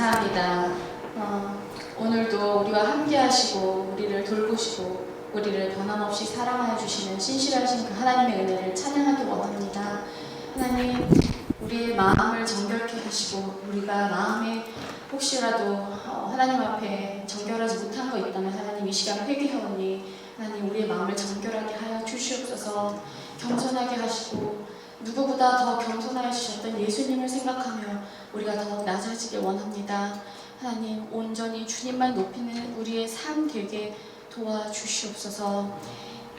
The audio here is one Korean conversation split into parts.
감사합니다. 오늘도 우리와 함께 하시고 우리를 돌보시고 우리를 변함없이 사랑하여 주시는 신실하신 그 하나님의 은혜를 찬양하기 원합니다. 하나님, 우리의 마음을 정결케 하시고 우리가 마음에 혹시라도 하나님 앞에 정결하지 못한 거 있다면 하나님 이 시간 회개하오니 하나님 우리의 마음을 정결하게 하여 주시옵소서. 겸손하게 하시고 누구보다 더 겸손하여 주셨던 예수님을 생각하며 우리가 더 낮아지길 원합니다. 하나님, 온전히 주님만 높이는 우리의 삶 되게 도와주시옵소서.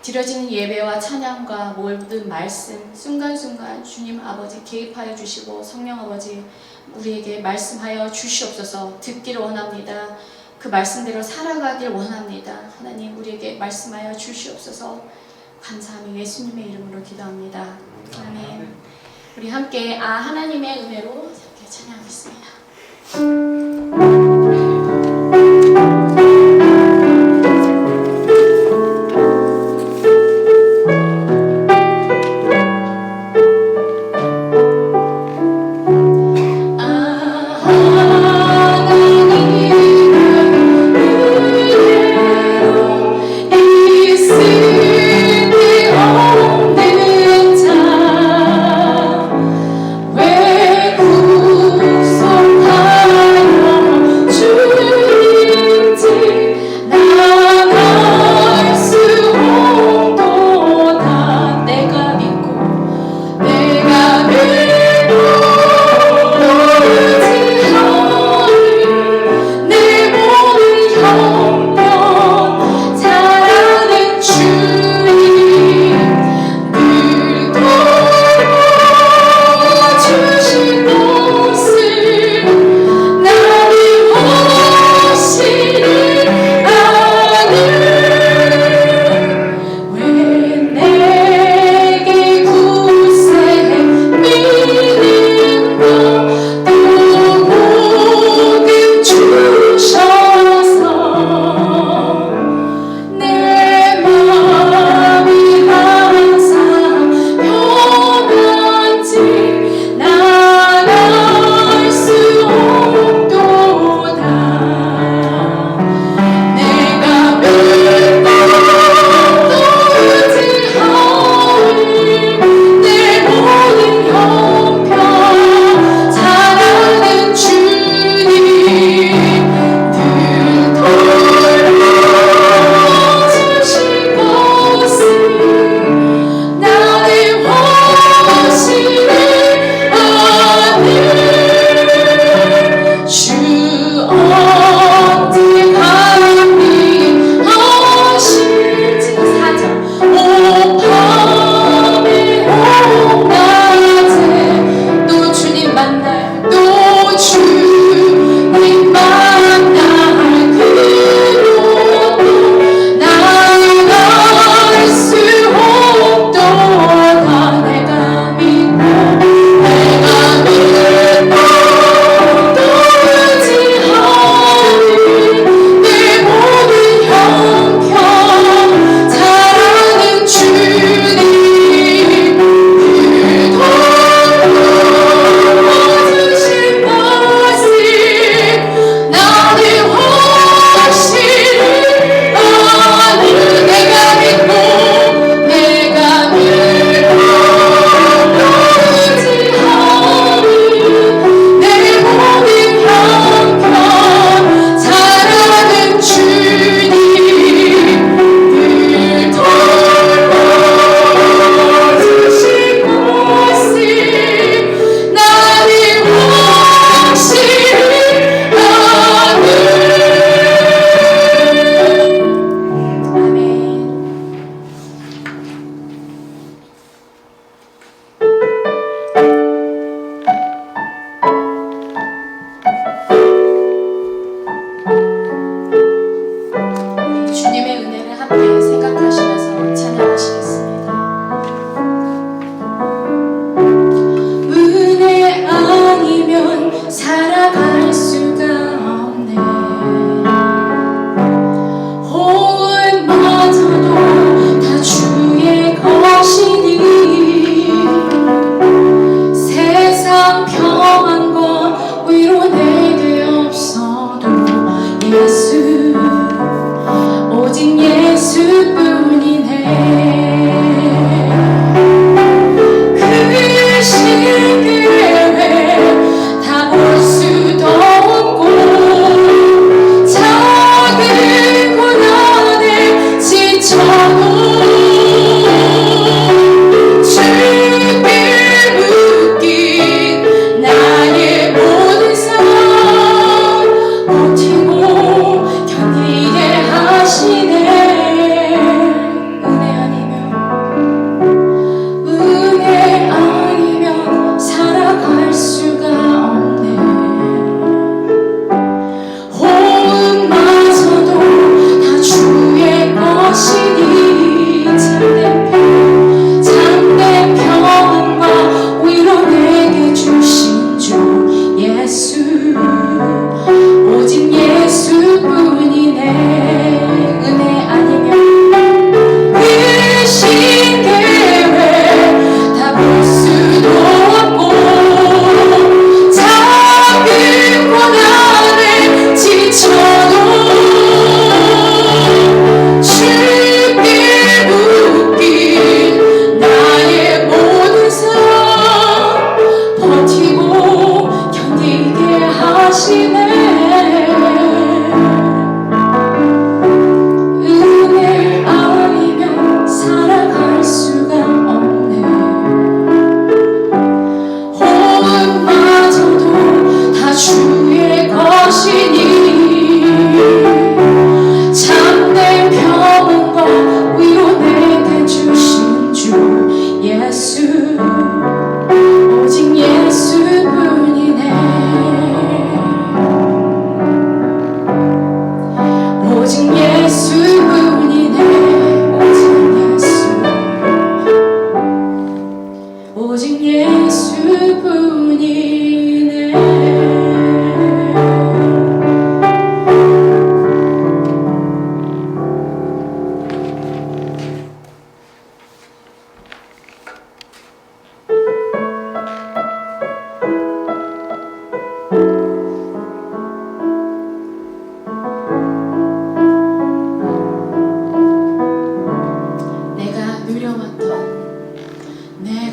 드려지는 예배와 찬양과 모든 말씀 순간순간 주님 아버지 개입하여 주시고 성령 아버지 우리에게 말씀하여 주시옵소서. 듣기를 원합니다. 그 말씀대로 살아가길 원합니다. 하나님, 우리에게 말씀하여 주시옵소서. 감사하며 예수님의 이름으로 기도합니다. 아멘. 우리 함께 하나님의 은혜로 함께 찬양하겠습니다. 왜 구속하여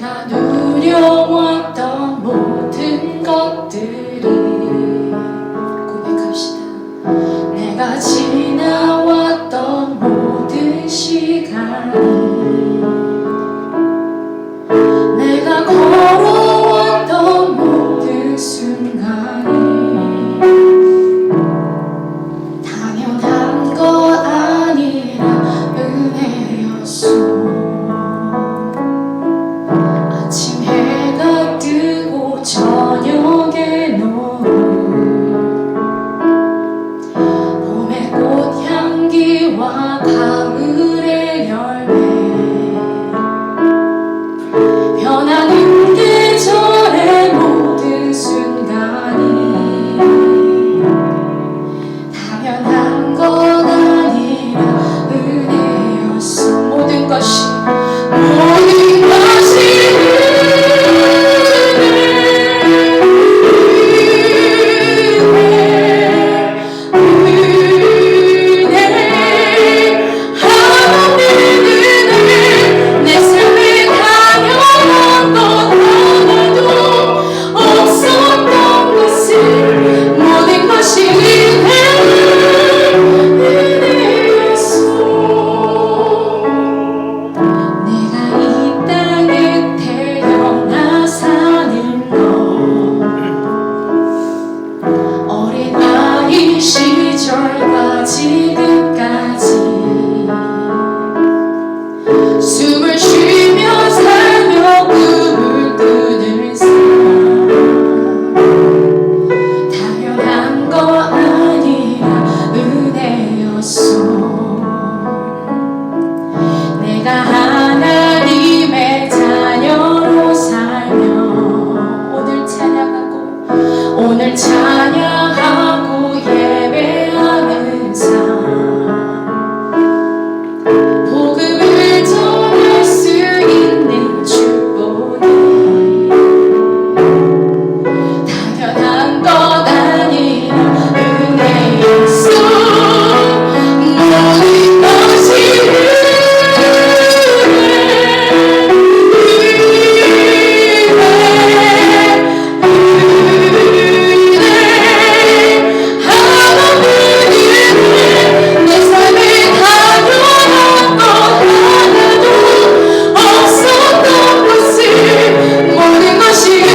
내가 누려왔던 모든 것들이 고백합시다. 내가 지나왔던 모든 시간이 내가 걸어왔던 모든 순간이 당연한 것 아니라 은혜였소. 아침 해가 뜨고 저녁에 노을 봄의 꽃향기와 가을의 열매 변하는 계절의 모든 순간이 당연한 것 아니라 은혜였어. 모든 것이 시절과 지금까지 숨을 쉬며 살며 꿈을 꾸는 삶 당연한 거 아니라 은혜였소. 내가 하나님의 자녀로 살며 오늘 찬양하고 예배하는 삶 복음을 전할 수 있는 축복이 당연한 것 아니라 은혜였소. 모든 것이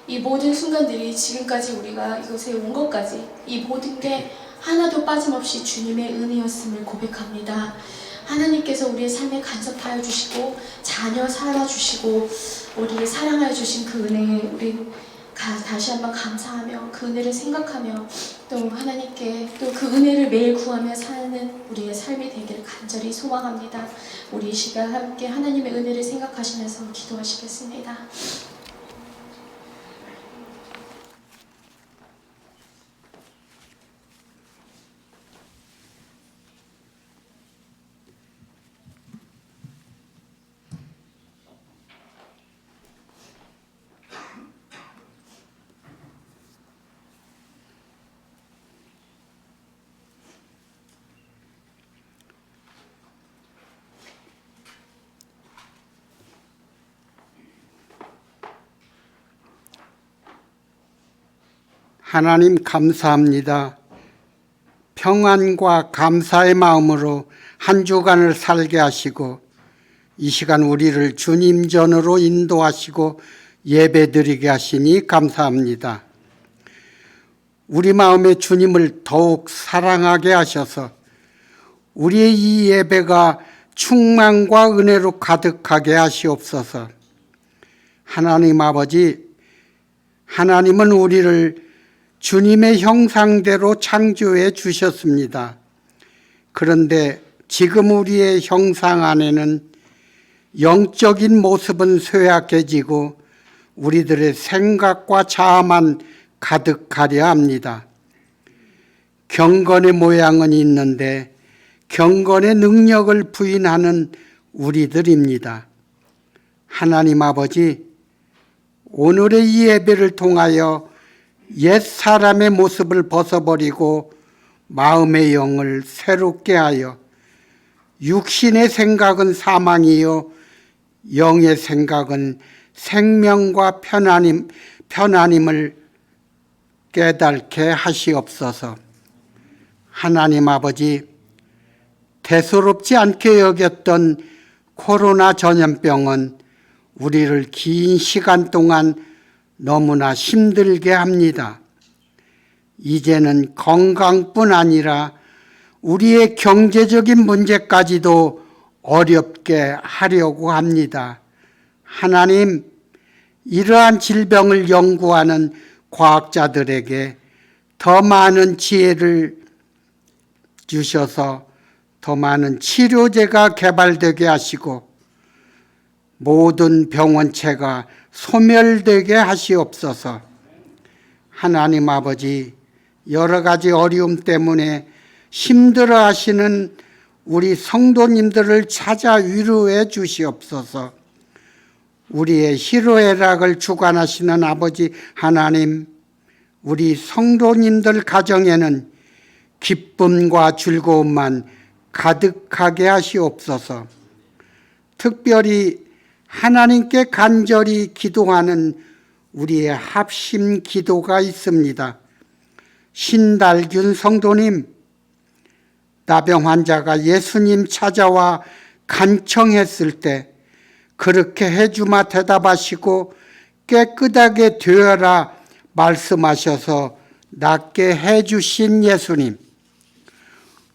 이 모든 순간들이 지금까지 우리가 이곳에 온 것까지 이 모든 게 하나도 빠짐없이 주님의 은혜였음을 고백합니다. 하나님께서 우리의 삶에 간섭하여 주시고 자녀 살아주시고 우리를 사랑하여 주신 그 은혜에 우리 다시 한번 감사하며 그 은혜를 생각하며 또 하나님께 또 그 은혜를 매일 구하며 사는 우리의 삶이 되기를 간절히 소망합니다. 우리 이 시간 함께 하나님의 은혜를 생각하시면서 기도하시겠습니다. 하나님 감사합니다. 평안과 감사의 마음으로 한 주간을 살게 하시고 이 시간 우리를 주님 전으로 인도하시고 예배드리게 하시니 감사합니다. 우리 마음에 주님을 더욱 사랑하게 하셔서 우리의 이 예배가 충만과 은혜로 가득하게 하시옵소서. 하나님 아버지, 하나님은 우리를 주님의 형상대로 창조해 주셨습니다. 그런데 지금 우리의 형상 안에는 영적인 모습은 쇠약해지고 우리들의 생각과 자아만 가득하려 합니다. 경건의 모양은 있는데 경건의 능력을 부인하는 우리들입니다. 하나님 아버지, 오늘의 이 예배를 통하여 옛 사람의 모습을 벗어버리고 마음의 영을 새롭게 하여 육신의 생각은 사망이요 영의 생각은 생명과 편안임을 깨닫게 하시옵소서. 하나님 아버지, 대수롭지 않게 여겼던 코로나 전염병은 우리를 긴 시간 동안 너무나 힘들게 합니다. 이제는 건강뿐 아니라 우리의 경제적인 문제까지도 어렵게 하려고 합니다. 하나님, 이러한 질병을 연구하는 과학자들에게 더 많은 지혜를 주셔서 더 많은 치료제가 개발되게 하시고 모든 병원체가 소멸되게 하시옵소서. 하나님 아버지, 여러 가지 어려움 때문에 힘들어 하시는 우리 성도님들을 찾아 위로해 주시옵소서. 우리의 희로애락을 주관하시는 아버지 하나님, 우리 성도님들 가정에는 기쁨과 즐거움만 가득하게 하시옵소서. 특별히 하나님께 간절히 기도하는 우리의 합심 기도가 있습니다. 신달균 성도님, 나병 환자가 예수님 찾아와 간청했을 때 그렇게 해주마 대답하시고 깨끗하게 되어라 말씀하셔서 낫게 해주신 예수님,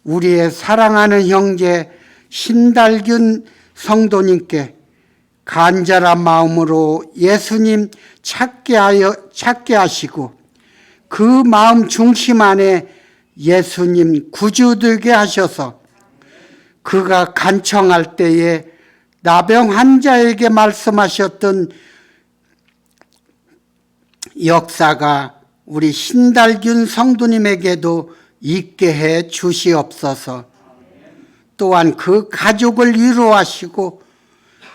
우리의 사랑하는 형제 신달균 성도님께 간절한 마음으로 예수님 찾게 하시고 그 마음 중심 안에 예수님 구주되게 하셔서 그가 간청할 때에 나병 환자에게 말씀하셨던 역사가 우리 신달균 성도님에게도 있게 해 주시옵소서. 또한 그 가족을 위로하시고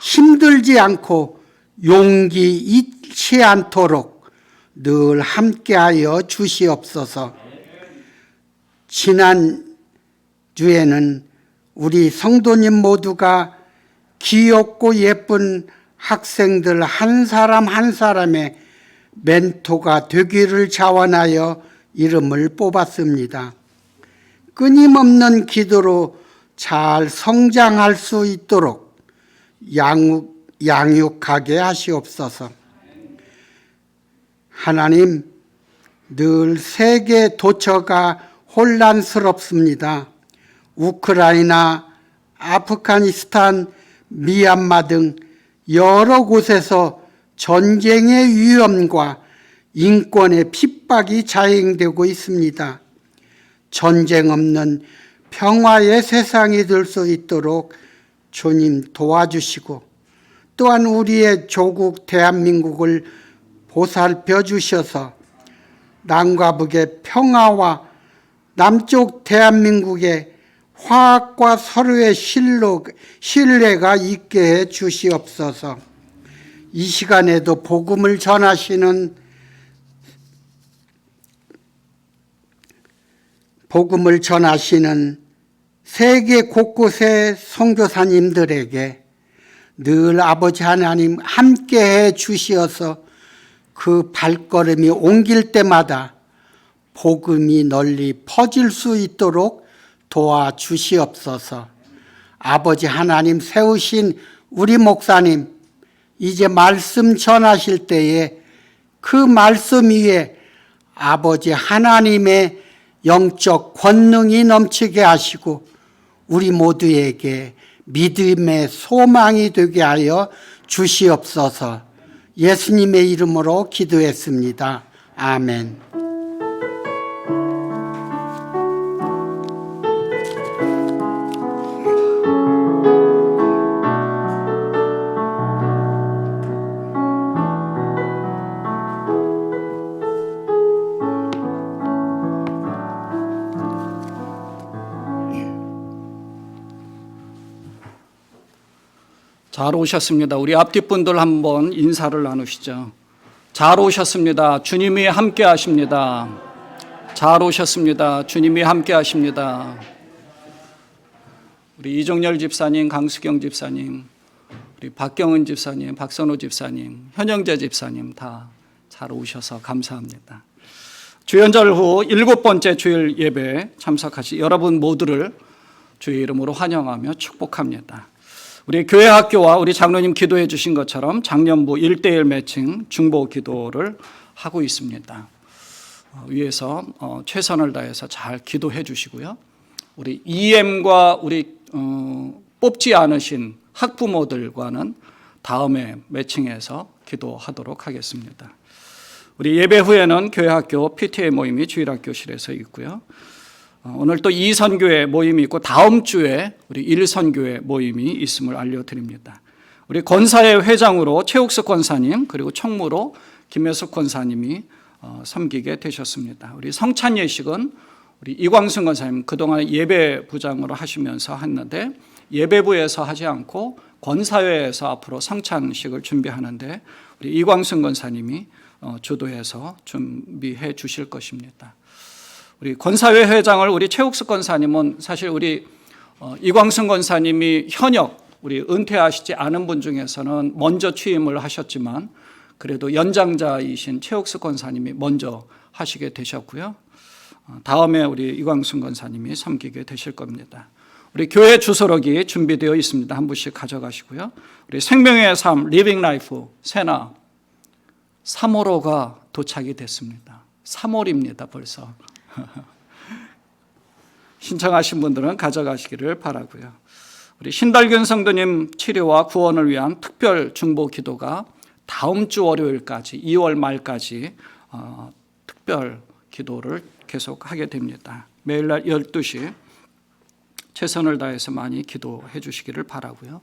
힘들지 않고 용기 잃지 않도록 늘 함께하여 주시옵소서. 지난 주에는 우리 성도님 모두가 귀엽고 예쁜 학생들 한 사람 한 사람의 멘토가 되기를 자원하여 이름을 뽑았습니다. 끊임없는 기도로 잘 성장할 수 있도록 양육하게 하시옵소서. 하나님, 늘 세계 도처가 혼란스럽습니다. 우크라이나, 아프가니스탄, 미얀마 등 여러 곳에서 전쟁의 위험과 인권의 핍박이 자행되고 있습니다. 전쟁 없는 평화의 세상이 될 수 있도록 주님 도와주시고 또한 우리의 조국 대한민국을 보살펴 주셔서 남과 북의 평화와 남쪽 대한민국의 화합과 서로의 신뢰가 있게 해 주시옵소서. 이 시간에도 복음을 전하시는 세계 곳곳의 선교사님들에게 늘 아버지 하나님 함께해 주시어서 그 발걸음이 옮길 때마다 복음이 널리 퍼질 수 있도록 도와주시옵소서. 아버지 하나님 세우신 우리 목사님, 이제 말씀 전하실 때에 그 말씀 위에 아버지 하나님의 영적 권능이 넘치게 하시고 우리 모두에게 믿음의 소망이 되게 하여 주시옵소서. 예수님의 이름으로 기도했습니다. 아멘. 잘 오셨습니다. 우리 앞뒷분들 한번 인사를 나누시죠. 잘 오셨습니다. 주님이 함께 하십니다. 잘 오셨습니다. 주님이 함께 하십니다. 우리 이종열 집사님, 강수경 집사님, 우리 박경은 집사님, 박선호 집사님, 현영재 집사님 다 잘 오셔서 감사합니다. 주연절 후 7번째 주일 예배 참석하신 여러분 모두를 주의 이름으로 환영하며 축복합니다. 우리 교회 학교와 우리 장로님 기도해 주신 것처럼 작년부 1:1 매칭 중보 기도를 하고 있습니다. 위에서 최선을 다해서 잘 기도해 주시고요. 우리 EM과 우리 뽑지 않으신 학부모들과는 다음에 매칭해서 기도하도록 하겠습니다. 우리 예배 후에는 교회 학교 PTA 모임이 주일학교실에서 있고요. 오늘 또 2선교회 모임이 있고 다음 주에 우리 1선교회 모임이 있음을 알려드립니다. 우리 권사회 회장으로 최욱석 권사님 그리고 총무로 김혜숙 권사님이 섬기게 되셨습니다. 우리 성찬 예식은 우리 이광순 권사님 그동안 예배부장으로 하시면서 했는데 예배부에서 하지 않고 권사회에서 앞으로 성찬식을 준비하는데 우리 이광순 권사님이 주도해서 준비해 주실 것입니다. 우리 권사회 회장을 우리 최욱숙 권사님은 사실 우리 이광순 권사님이 현역 우리 은퇴하시지 않은 분 중에서는 먼저 취임을 하셨지만 그래도 연장자이신 최욱숙 권사님이 먼저 하시게 되셨고요. 다음에 우리 이광순 권사님이 섬기게 되실 겁니다. 우리 교회 주소록이 준비되어 있습니다. 한 분씩 가져가시고요. 우리 생명의 삶 리빙 라이프 세나 3월호가 도착이 됐습니다. 3월입니다 벌써. 신청하신 분들은 가져가시기를 바라고요. 우리 신달균 성도님 치료와 구원을 위한 특별 중보 기도가 다음 주 월요일까지 2월 말까지 특별 기도를 계속하게 됩니다. 매일날 12시 최선을 다해서 많이 기도해 주시기를 바라고요.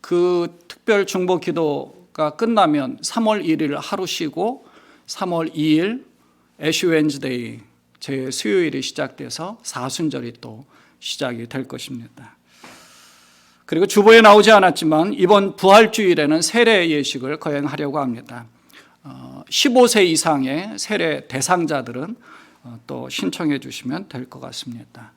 그 특별 중보 기도가 끝나면 3월 1일 하루 쉬고 3월 2일 애쉬 웬즈데이 제 수요일이 시작돼서 사순절이 또 시작이 될 것입니다. 그리고 주보에 나오지 않았지만 이번 부활주일에는 세례 예식을 거행하려고 합니다. 15세 이상의 세례 대상자들은 또 신청해 주시면 될 것 같습니다.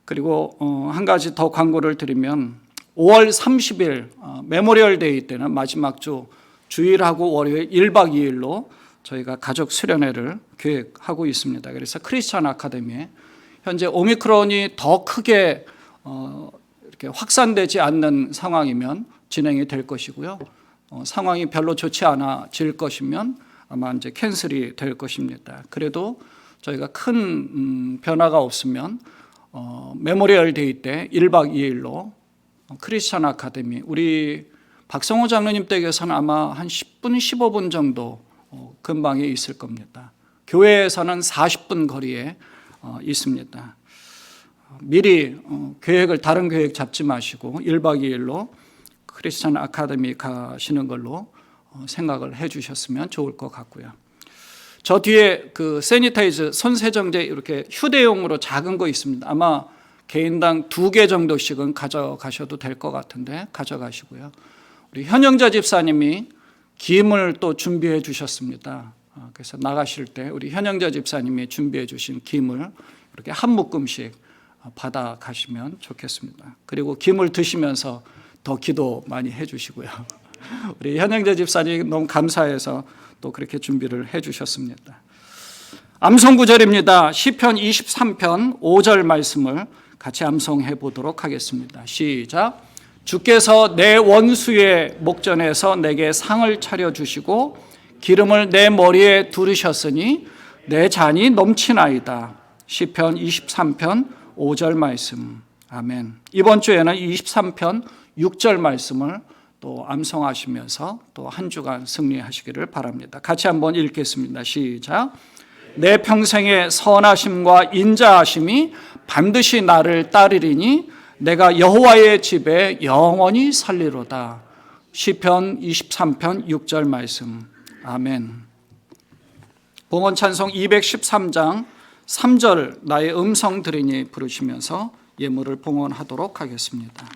그리고 한 가지 더 광고를 드리면 5월 30일 메모리얼 데이 때는 마지막 주 주일하고 월요일 1박 2일로 저희가 가족 수련회를 계획하고 있습니다. 그래서 크리스천 아카데미에 현재 오미크론이 더 크게 이렇게 확산되지 않는 상황이면 진행이 될 것이고요. 상황이 별로 좋지 않아질 것이면 아마 이제 캔슬이 될 것입니다. 그래도 저희가 큰 변화가 없으면 메모리얼 데이 때 1박 2일로 크리스천 아카데미 우리 박성호 장로님 댁에서는 아마 한 10분 15분 정도 근방에 있을 겁니다. 교회에서는 40분 거리에 있습니다. 미리 다른 계획 잡지 마시고 1박 2일로 크리스천 아카데미 가시는 걸로 생각을 해 주셨으면 좋을 것 같고요. 저 뒤에 그 세니타이저 손세정제 이렇게 휴대용으로 작은 거 있습니다. 아마 개인당 2개 정도씩은 가져가셔도 될 것 같은데 가져가시고요. 우리 현영자 집사님이 김을 또 준비해 주셨습니다. 그래서 나가실 때 우리 현영자 집사님이 준비해 주신 김을 이렇게 한 묶음씩 받아 가시면 좋겠습니다. 그리고 김을 드시면서 더 기도 많이 해 주시고요. 우리 현영재 집사님 너무 감사해서 또 그렇게 준비를 해주셨습니다. 암송 구절입니다. 시편 23편 5절 말씀을 같이 암송해 보도록 하겠습니다. 시작. 주께서 내 원수의 목전에서 내게 상을 차려주시고 기름을 내 머리에 두르셨으니 내 잔이 넘치나이다. 시편 23편 5절 말씀. 아멘. 이번 주에는 23편 6절 말씀을 또 암송하시면서 또 한 주간 승리하시기를 바랍니다. 같이 한번 읽겠습니다. 시작. 내 평생의 선하심과 인자하심이 반드시 나를 따르리니 내가 여호와의 집에 영원히 살리로다. 시편 23편 6절 말씀. 아멘. 봉헌 찬송 213장 3절 나의 음성 들으니 부르시면서 예물을 봉헌하도록 하겠습니다.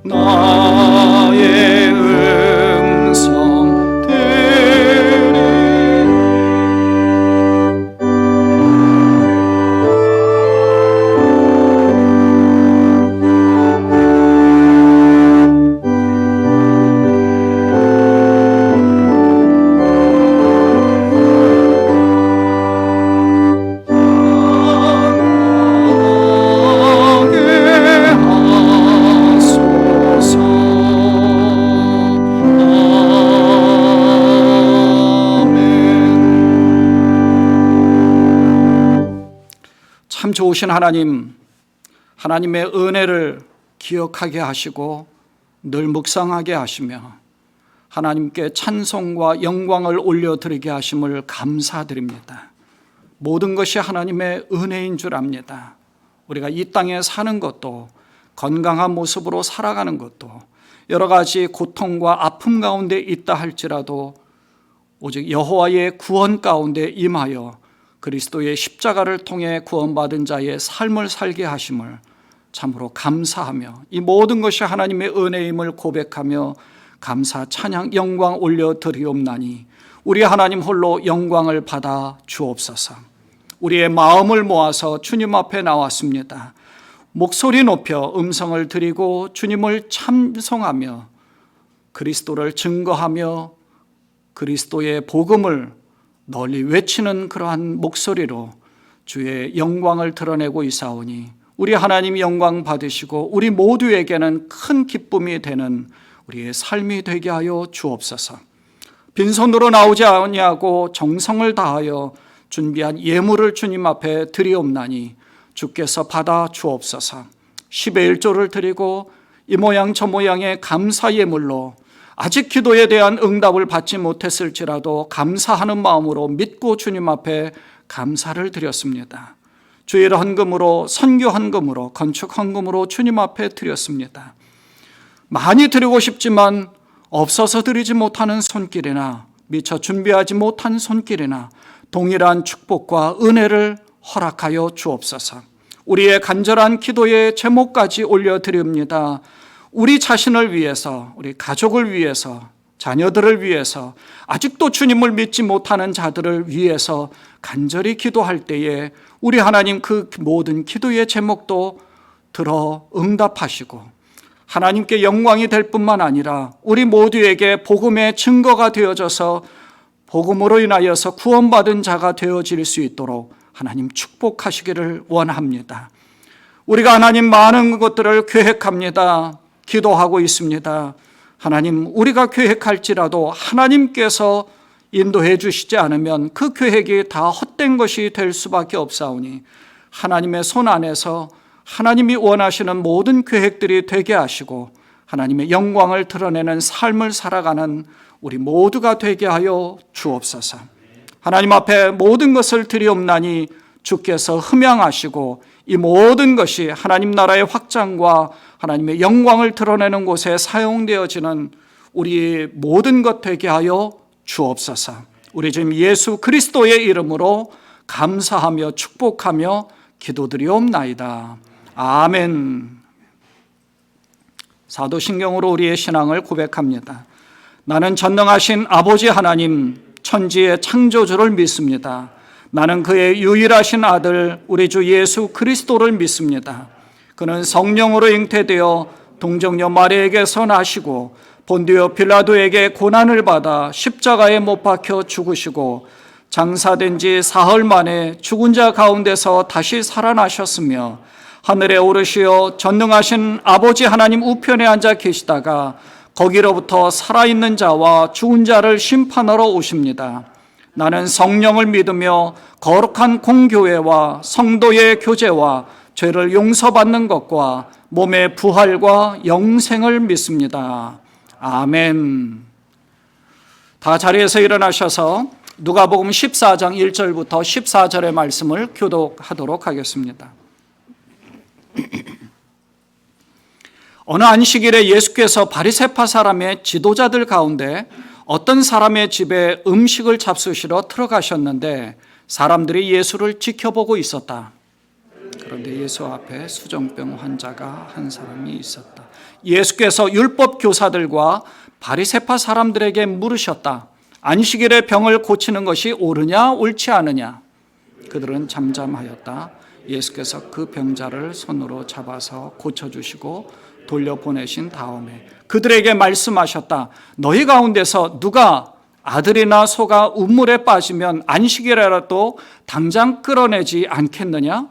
나의 음성 들으니 참 좋으신 하나님, 하나님의 은혜를 기억하게 하시고 늘 묵상하게 하시며 하나님께 찬송과 영광을 올려드리게 하심을 감사드립니다. 모든 것이 하나님의 은혜인 줄 압니다. 우리가 이 땅에 사는 것도, 건강한 모습으로 살아가는 것도, 여러 가지 고통과 아픔 가운데 있다 할지라도 오직 여호와의 구원 가운데 임하여 그리스도의 십자가를 통해 구원받은 자의 삶을 살게 하심을 참으로 감사하며 이 모든 것이 하나님의 은혜임을 고백하며 감사, 찬양, 영광 올려드리옵나니 우리 하나님 홀로 영광을 받아 주옵소서. 우리의 마음을 모아서 주님 앞에 나왔습니다. 목소리 높여 음성을 드리고 주님을 찬송하며 그리스도를 증거하며 그리스도의 복음을 널리 외치는 그러한 목소리로 주의 영광을 드러내고 있사오니 우리 하나님 영광 받으시고 우리 모두에게는 큰 기쁨이 되는 우리의 삶이 되게 하여 주옵소서. 빈손으로 나오지 아니하고 정성을 다하여 준비한 예물을 주님 앞에 드리옵나니 주께서 받아 주옵소서. 10의 1조를 드리고 이 모양 저 모양의 감사 예물로 아직 기도에 대한 응답을 받지 못했을지라도 감사하는 마음으로 믿고 주님 앞에 감사를 드렸습니다. 주일 헌금으로, 선교 헌금으로, 건축 헌금으로 주님 앞에 드렸습니다. 많이 드리고 싶지만 없어서 드리지 못하는 손길이나 미처 준비하지 못한 손길이나 동일한 축복과 은혜를 허락하여 주옵소서. 우리의 간절한 기도의 제목까지 올려드립니다. 우리 자신을 위해서, 우리 가족을 위해서, 자녀들을 위해서, 아직도 주님을 믿지 못하는 자들을 위해서 간절히 기도할 때에 우리 하나님 그 모든 기도의 제목도 들어 응답하시고 하나님께 영광이 될 뿐만 아니라 우리 모두에게 복음의 증거가 되어져서 복음으로 인하여서 구원받은 자가 되어질 수 있도록 하나님 축복하시기를 원합니다. 우리가 하나님 많은 것들을 계획합니다. 기도하고 있습니다. 하나님, 우리가 계획할지라도 하나님께서 인도해 주시지 않으면 그 계획이 다 헛된 것이 될 수밖에 없사오니 하나님의 손 안에서 하나님이 원하시는 모든 계획들이 되게 하시고 하나님의 영광을 드러내는 삶을 살아가는 우리 모두가 되게 하여 주옵소서. 하나님 앞에 모든 것을 드리옵나니 주께서 흠양하시고 이 모든 것이 하나님 나라의 확장과 하나님의 영광을 드러내는 곳에 사용되어지는 우리의 모든 것 되게 하여 주옵소서. 우리 주님 예수 그리스도의 이름으로 감사하며 축복하며 기도드리옵나이다. 아멘. 사도신경으로 우리의 신앙을 고백합니다. 나는 전능하신 아버지 하나님 천지의 창조주를 믿습니다. 나는 그의 유일하신 아들 우리 주 예수 그리스도를 믿습니다. 그는 성령으로 잉태되어 동정녀 마리에게서 나시고 본디오 빌라도에게 고난을 받아 십자가에 못 박혀 죽으시고 장사된 지 사흘 만에 죽은 자 가운데서 다시 살아나셨으며 하늘에 오르시어 전능하신 아버지 하나님 우편에 앉아 계시다가 거기로부터 살아있는 자와 죽은 자를 심판하러 오십니다. 나는 성령을 믿으며 거룩한 공교회와 성도의 교제와 죄를 용서받는 것과 몸의 부활과 영생을 믿습니다. 아멘. 다 자리에서 일어나셔서 누가복음 14장 1절부터 14절의 말씀을 교독하도록 하겠습니다. 어느 안식일에 예수께서 바리새파 사람의 지도자들 가운데 어떤 사람의 집에 음식을 잡수시러 들어가셨는데 사람들이 예수를 지켜보고 있었다. 그런데 예수 앞에 수정병 환자가 한 사람이 있었다. 예수께서 율법 교사들과 바리새파 사람들에게 물으셨다. 안식일에 병을 고치는 것이 옳으냐 옳지 않으냐? 그들은 잠잠하였다. 예수께서 그 병자를 손으로 잡아서 고쳐주시고 돌려보내신 다음에 그들에게 말씀하셨다. 너희 가운데서 누가 아들이나 소가 우물에 빠지면 안식일에라도 당장 끌어내지 않겠느냐?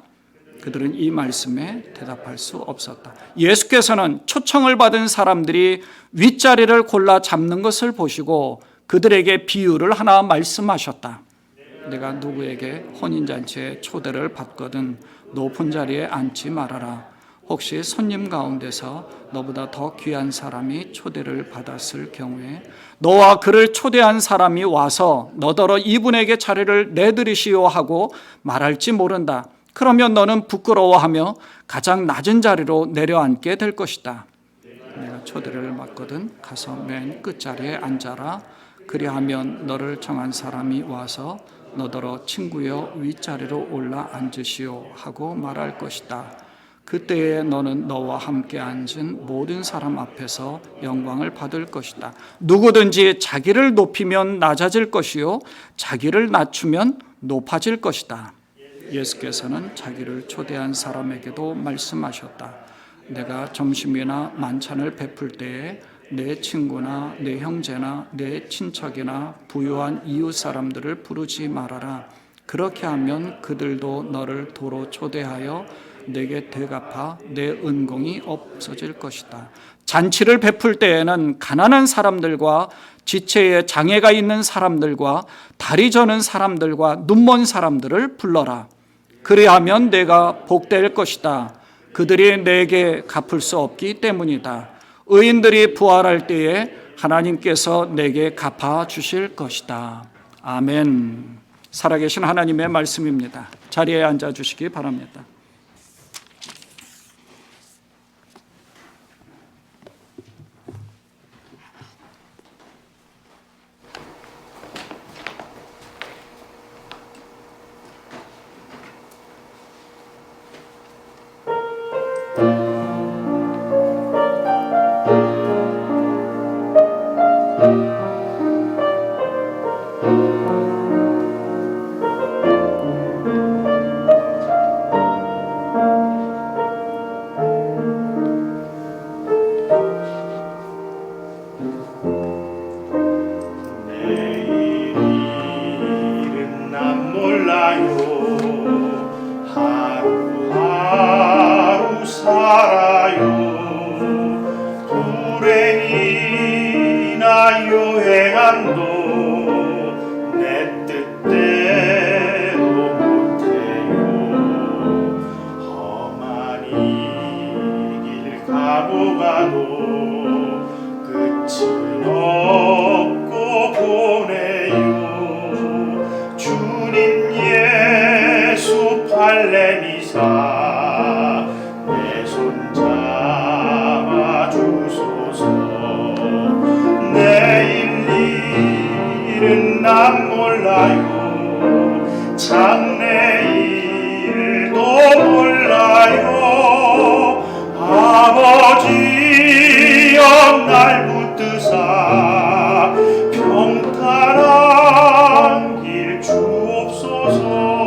그들은 이 말씀에 대답할 수 없었다. 예수께서는 초청을 받은 사람들이 윗자리를 골라 잡는 것을 보시고 그들에게 비유를 하나 말씀하셨다. 내가 누구에게 혼인잔치에 초대를 받거든 높은 자리에 앉지 말아라. 혹시 손님 가운데서 너보다 더 귀한 사람이 초대를 받았을 경우에 너와 그를 초대한 사람이 와서 너더러 이분에게 자리를 내드리시오 하고 말할지 모른다. 그러면 너는 부끄러워하며 가장 낮은 자리로 내려앉게 될 것이다. 내가 초대를 받거든 가서 맨 끝자리에 앉아라. 그리하면 너를 정한 사람이 와서 너더러 친구여 윗자리로 올라 앉으시오 하고 말할 것이다. 그때에 너는 너와 함께 앉은 모든 사람 앞에서 영광을 받을 것이다. 누구든지 자기를 높이면 낮아질 것이요 자기를 낮추면 높아질 것이다. 예수께서는 자기를 초대한 사람에게도 말씀하셨다. 내가 점심이나 만찬을 베풀 때에 내 친구나 내 형제나 내 친척이나 부유한 이웃 사람들을 부르지 말아라. 그렇게 하면 그들도 너를 도로 초대하여 내게 대갚아 내 은공이 없어질 것이다. 잔치를 베풀 때에는 가난한 사람들과 지체에 장애가 있는 사람들과 다리 저는 사람들과 눈먼 사람들을 불러라. 그리하면 내가 복될 것이다. 그들이 내게 갚을 수 없기 때문이다. 의인들이 부활할 때에 하나님께서 내게 갚아 주실 것이다. 아멘. 살아계신 하나님의 말씀입니다. 자리에 앉아 주시기 바랍니다. 난 몰라요. 장래일도 몰라요. 아버지여 날 붙드사 평탄한 길 주옵소서.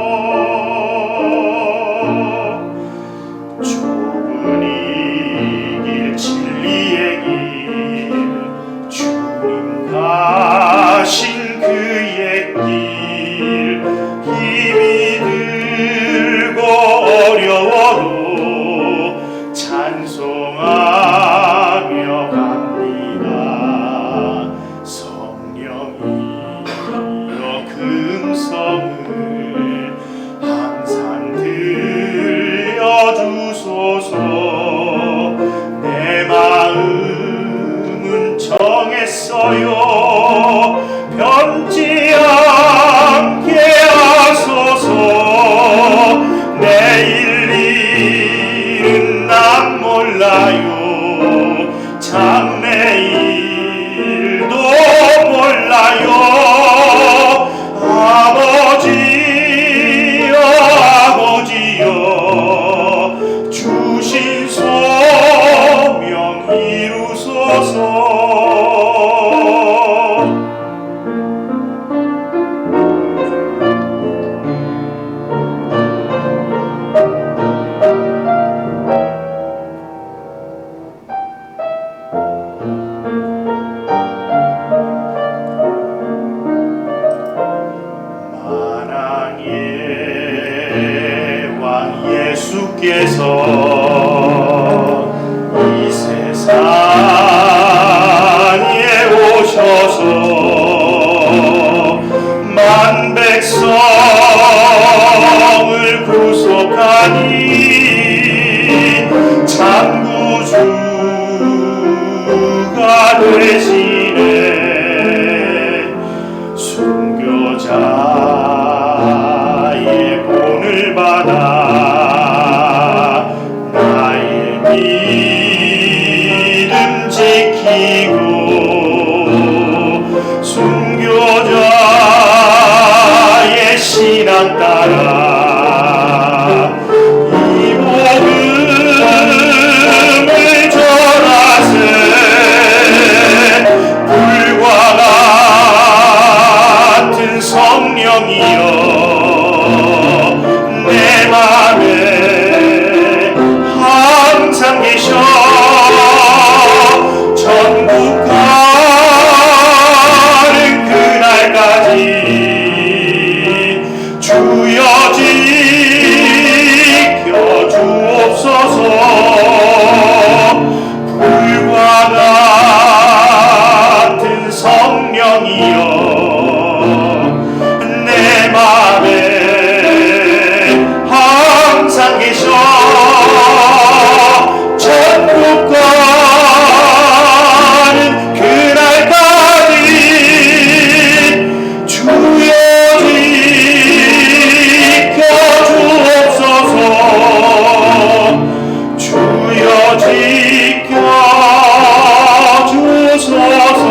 변치 않게 하소서. 내일 일은 난 몰라요. 장래일도 몰라요. 아버지여 아버지여 주신 소명 이루소서. 만왕의 왕 예수께서 이 세상에 오셔서 만 백성을 구속하니 참구주가 되시네. 순교자의 본을 받아 나의 믿음 지키고 순교자의 신앙 따라 이 복음을 전하세. 불과 같은 성령이여 내 맘에 항상 계셔. 천국 가는 그날까지 주여 지켜 주옵소서. 불과 같은 성령이여 내 맘에 항상 계셔. 천국 가는 그날까지 주여 지켜 주옵소서. 주여 지켜 주소서.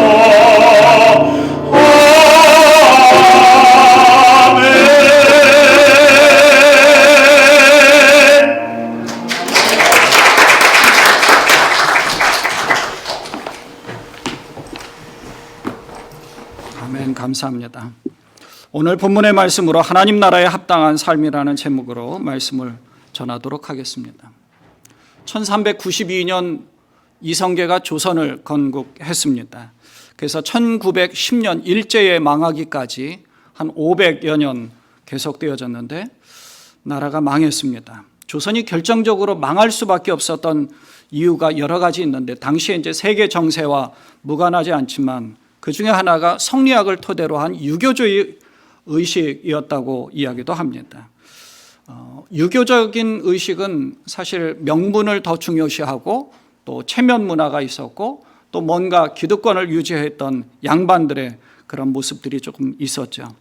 아멘. 감사합니다. 오늘 본문의 말씀으로 하나님 나라에 합당한 삶이라는 제목으로 말씀을 전하도록 하겠습니다. 1392년 이성계가 조선을 건국했습니다. 그래서 1910년 일제의 망하기까지 한 500여 년 계속되어졌는데 나라가 망했습니다. 조선이 결정적으로 망할 수밖에 없었던 이유가 여러 가지 있는데 당시에 이제 세계 정세와 무관하지 않지만 그 중에 하나가 성리학을 토대로 한 유교주의 의식이었다고 이야기도 합니다. 유교적인 의식은 사실 명분을 더 중요시하고 또 체면 문화가 있었고 또 뭔가 기득권을 유지했던 양반들의 그런 모습들이 조금 있었죠.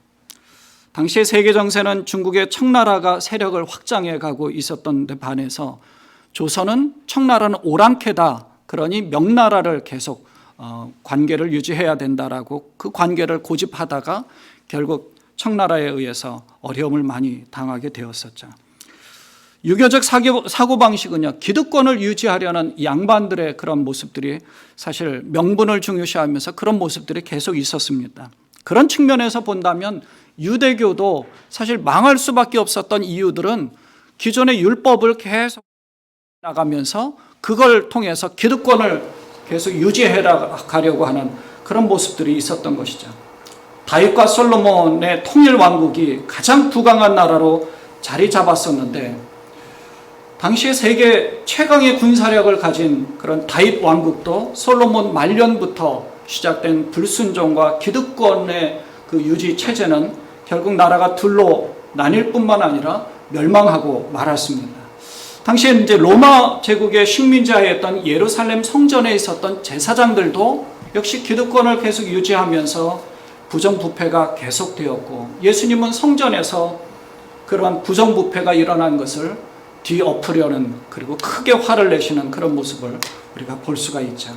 당시의 세계 정세는 중국의 청나라가 세력을 확장해 가고 있었던 데 반해서 조선은 청나라는 오랑캐다. 그러니 명나라를 계속 관계를 유지해야 된다라고 그 관계를 고집하다가 결국 청나라에 의해서 어려움을 많이 당하게 되었었죠. 유교적 사고방식은요, 기득권을 유지하려는 양반들의 그런 모습들이 사실 명분을 중요시하면서 그런 모습들이 계속 있었습니다. 그런 측면에서 본다면 유대교도 사실 망할 수밖에 없었던 이유들은 기존의 율법을 계속 나가면서 그걸 통해서 기득권을 계속 유지해 가려고 하는 그런 모습들이 있었던 것이죠. 다윗과 솔로몬의 통일 왕국이 가장 부강한 나라로 자리 잡았었는데 당시에 세계 최강의 군사력을 가진 그런 다윗 왕국도 솔로몬 말년부터 시작된 불순종과 기득권의 그 유지 체제는 결국 나라가 둘로 나뉠 뿐만 아니라 멸망하고 말았습니다. 당시에 이제 로마 제국의 식민지하였던 예루살렘 성전에 있었던 제사장들도 역시 기득권을 계속 유지하면서 부정부패가 계속되었고 예수님은 성전에서 그러한 부정부패가 일어난 것을 뒤엎으려는 그리고 크게 화를 내시는 그런 모습을 우리가 볼 수가 있죠.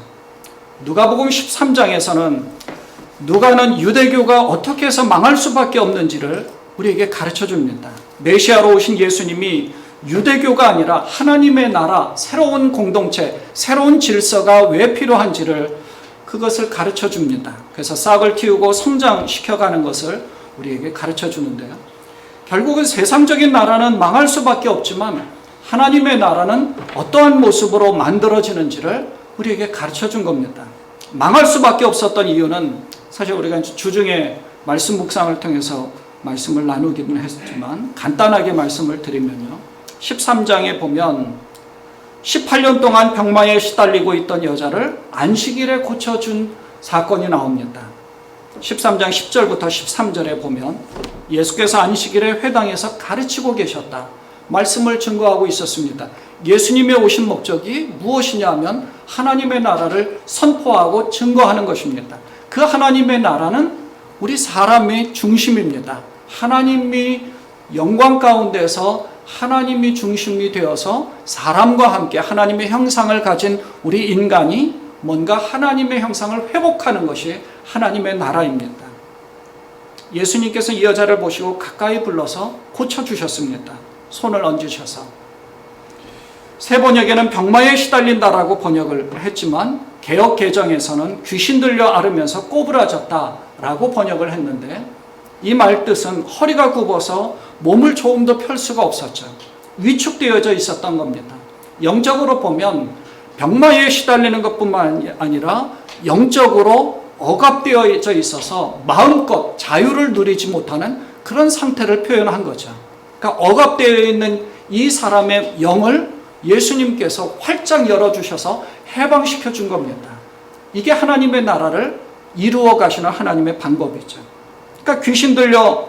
누가복음 13장에서는 누가는 유대교가 어떻게 해서 망할 수밖에 없는지를 우리에게 가르쳐 줍니다. 메시아로 오신 예수님이 유대교가 아니라 하나님의 나라, 새로운 공동체, 새로운 질서가 왜 필요한지를 그것을 가르쳐 줍니다. 그래서 싹을 틔우고 성장시켜가는 것을 우리에게 가르쳐 주는데요. 결국은 세상적인 나라는 망할 수밖에 없지만 하나님의 나라는 어떠한 모습으로 만들어지는지를 우리에게 가르쳐 준 겁니다. 망할 수밖에 없었던 이유는 사실 우리가 주중에 말씀 묵상을 통해서 말씀을 나누기는 했지만 간단하게 말씀을 드리면요. 13장에 보면 18년 동안 병마에 시달리고 있던 여자를 안식일에 고쳐준 사건이 나옵니다. 13장 10절부터 13절에 보면 예수께서 안식일에 회당에서 가르치고 계셨다. 말씀을 증거하고 있었습니다. 예수님의 오신 목적이 무엇이냐 하면 하나님의 나라를 선포하고 증거하는 것입니다. 그 하나님의 나라는 우리 사람의 중심입니다. 하나님이 영광 가운데서 하나님이 중심이 되어서 사람과 함께 하나님의 형상을 가진 우리 인간이 뭔가 하나님의 형상을 회복하는 것이 하나님의 나라입니다. 예수님께서 이 여자를 보시고 가까이 불러서 고쳐주셨습니다. 손을 얹으셔서. 새 번역에는 병마에 시달린다라고 번역을 했지만 개역 개정에서는 귀신 들려 앓으면서 꼬부라졌다라고 번역을 했는데 이 말 뜻은 허리가 굽어서 몸을 조금 더 펼 수가 없었죠. 위축되어져 있었던 겁니다. 영적으로 보면 병마에 시달리는 것뿐만 아니라 영적으로 억압되어져 있어서 마음껏 자유를 누리지 못하는 그런 상태를 표현한 거죠. 그러니까 억압되어 있는 이 사람의 영을 예수님께서 활짝 열어주셔서 해방시켜 준 겁니다. 이게 하나님의 나라를 이루어 가시는 하나님의 방법이죠. 그러니까 귀신 들려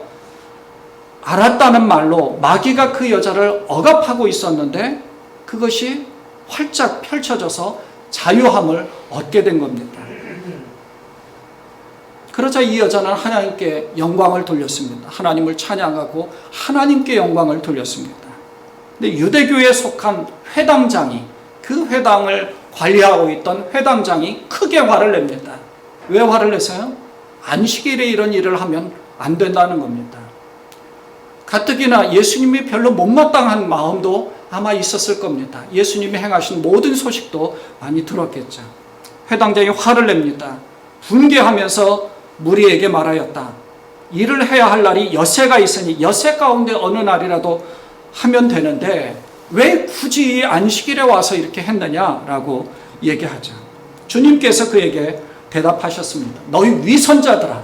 알았다는 말로 마귀가 그 여자를 억압하고 있었는데 그것이 활짝 펼쳐져서 자유함을 얻게 된 겁니다. 그러자 이 여자는 하나님께 영광을 돌렸습니다. 하나님을 찬양하고 하나님께 영광을 돌렸습니다. 근데 유대교에 속한 회당장이 그 회당을 관리하고 있던 회당장이 크게 화를 냅니다. 왜 화를 내세요? 안식일에 이런 일을 하면 안 된다는 겁니다. 가뜩이나 예수님이 별로 못마땅한 마음도 아마 있었을 겁니다. 예수님이 행하신 모든 소식도 많이 들었겠죠. 회당장이 화를 냅니다. 분개하면서 무리에게 말하였다. 일을 해야 할 날이 엿새가 있으니 엿새 가운데 어느 날이라도 하면 되는데 왜 굳이 안식일에 와서 이렇게 했느냐라고 얘기하죠. 주님께서 그에게 대답하셨습니다. 너희 위선자들아.